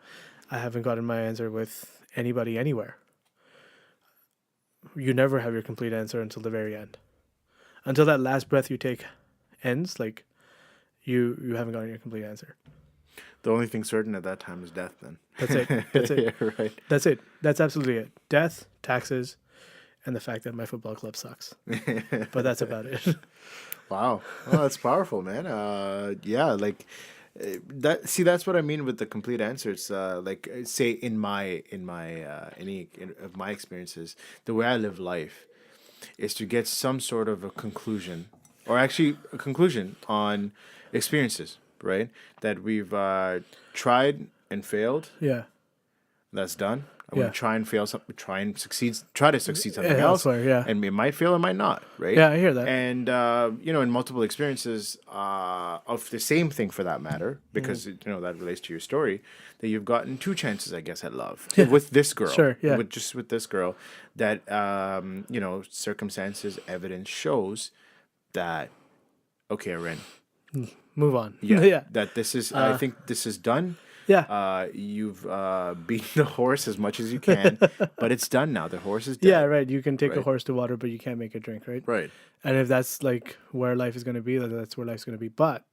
[SPEAKER 2] I haven't gotten my answer with anybody anywhere. You never have your complete answer until the very end. Until that last breath you take ends, like you haven't gotten your complete answer.
[SPEAKER 1] The only thing certain at that time is death. Then
[SPEAKER 2] That's it. That's it.
[SPEAKER 1] Yeah, right.
[SPEAKER 2] That's it. That's absolutely it. Death, taxes, and the fact that my football club sucks. But that's about it.
[SPEAKER 1] Wow. Well, that's powerful, man. Yeah, like that. See, that's what I mean with the complete answer. It's like say in my of my experiences, the way I live life is to get some sort of a conclusion, or actually a conclusion on experiences, right? That we've tried and failed.
[SPEAKER 2] Yeah.
[SPEAKER 1] That's done. I'm
[SPEAKER 2] Yeah.
[SPEAKER 1] gonna try and fail something, try to succeed something else,
[SPEAKER 2] Elsewhere, yeah.
[SPEAKER 1] and it might fail, it might not, right?
[SPEAKER 2] Yeah, I hear that.
[SPEAKER 1] And in multiple experiences of the same thing, for that matter, because that relates to your story, that you've gotten two chances, I guess, at love with this girl.
[SPEAKER 2] Sure, yeah.
[SPEAKER 1] With this girl, that circumstances, evidence shows that okay, Ren,
[SPEAKER 2] Move on.
[SPEAKER 1] yeah,
[SPEAKER 2] Yeah.
[SPEAKER 1] that this is. I think this is done.
[SPEAKER 2] Yeah.
[SPEAKER 1] You've beaten the horse as much as you can, but it's done now. The horse is dead.
[SPEAKER 2] Yeah, right. You can take a
[SPEAKER 1] Right.
[SPEAKER 2] horse to water, but you can't make it drink, right?
[SPEAKER 1] Right.
[SPEAKER 2] And if that's like where life is going to be, that's where life's going to be. But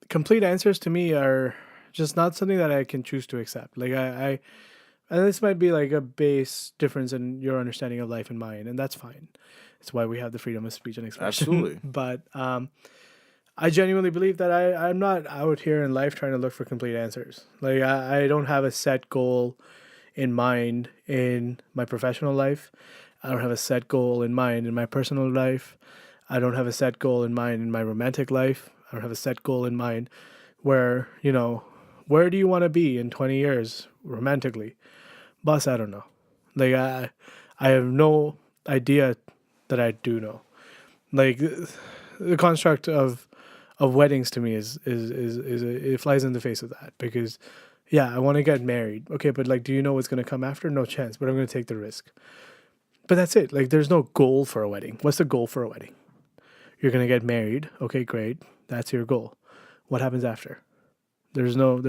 [SPEAKER 2] complete answers to me are just not something that I can choose to accept. Like and this might be like a base difference in your understanding of life and mine, and that's fine. It's why we have the freedom of speech and expression.
[SPEAKER 1] Absolutely.
[SPEAKER 2] But I genuinely believe that I'm not out here in life trying to look for complete answers. Like I don't have a set goal in mind in my professional life. I don't have a set goal in mind in my personal life. I don't have a set goal in mind in my romantic life. I don't have a set goal in mind where, where do you want to be in 20 years romantically? Boss, I don't know. Like I have no idea that I do know. Like the construct of weddings to me is it flies in the face of that, because yeah, I want to get married. Okay, but like, do you know what's going to come after? No chance, but I'm going to take the risk. But that's it. Like, there's no goal for a wedding. What's the goal for a wedding? You're going to get married. Okay, great. That's your goal. What happens after? There's nothing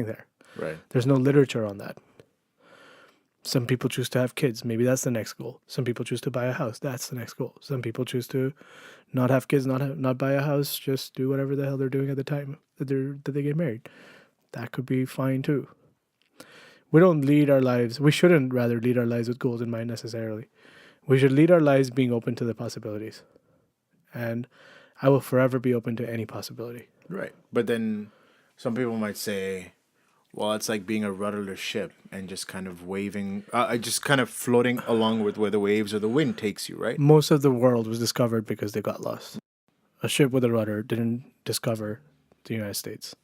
[SPEAKER 2] there.
[SPEAKER 1] Right.
[SPEAKER 2] There's no literature on that. Some people choose to have kids. Maybe that's the next goal. Some people choose to buy a house. That's the next goal. Some people choose to not have kids, not buy a house, just do whatever the hell they're doing at the time that they get married. That could be fine too. We don't lead our lives. We shouldn't rather lead our lives with goals in mind necessarily. We should lead our lives being open to the possibilities. And I will forever be open to any possibility.
[SPEAKER 1] Right. But then some people might say, well, it's like being a rudderless ship and just kind of waving, just kind of floating along with where the waves or the wind takes you, right?
[SPEAKER 2] Most of the world was discovered because they got lost. A ship with a rudder didn't discover the United States.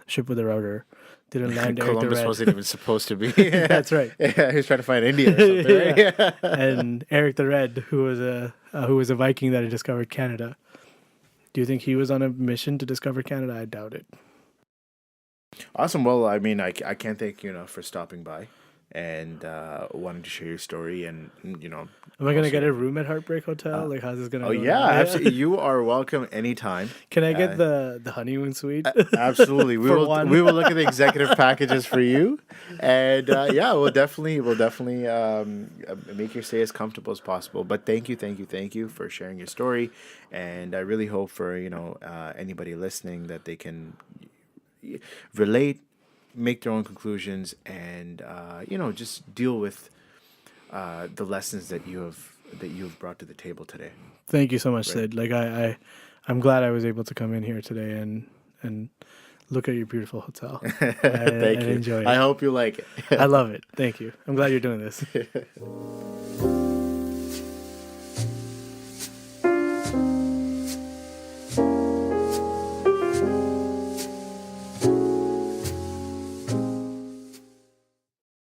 [SPEAKER 2] A ship with a rudder didn't land Eric the
[SPEAKER 1] Columbus
[SPEAKER 2] Red.
[SPEAKER 1] wasn't even supposed to be.
[SPEAKER 2] That's right.
[SPEAKER 1] Yeah, he was trying to find India or something, right?
[SPEAKER 2] Yeah. And Eric the Red, who was a Viking that had discovered Canada. Do you think he was on a mission to discover Canada? I doubt it.
[SPEAKER 1] Awesome. Well, I mean, I can't thank you enough for stopping by and wanting to share your story. And,
[SPEAKER 2] Am I going to get a room at Heartbreak Hotel? Like, how's this going to
[SPEAKER 1] oh,
[SPEAKER 2] go?
[SPEAKER 1] yeah, absolutely. You are welcome anytime.
[SPEAKER 2] Can I get the honeymoon suite?
[SPEAKER 1] Absolutely. We
[SPEAKER 2] For
[SPEAKER 1] will
[SPEAKER 2] one.
[SPEAKER 1] we will look at the executive packages for you. And yeah, we'll definitely make your stay as comfortable as possible. But thank you for sharing your story. And I really hope for, anybody listening that they can relate, make their own conclusions, and just deal with the lessons that you have brought to the table today.
[SPEAKER 2] Thank you so much,
[SPEAKER 1] Right.
[SPEAKER 2] Sid. Like I'm glad I was able to come in here today and look at your beautiful hotel.
[SPEAKER 1] Thank
[SPEAKER 2] and
[SPEAKER 1] you.
[SPEAKER 2] enjoy it.
[SPEAKER 1] I hope you like it.
[SPEAKER 2] I love it. Thank you. I'm glad you're doing this.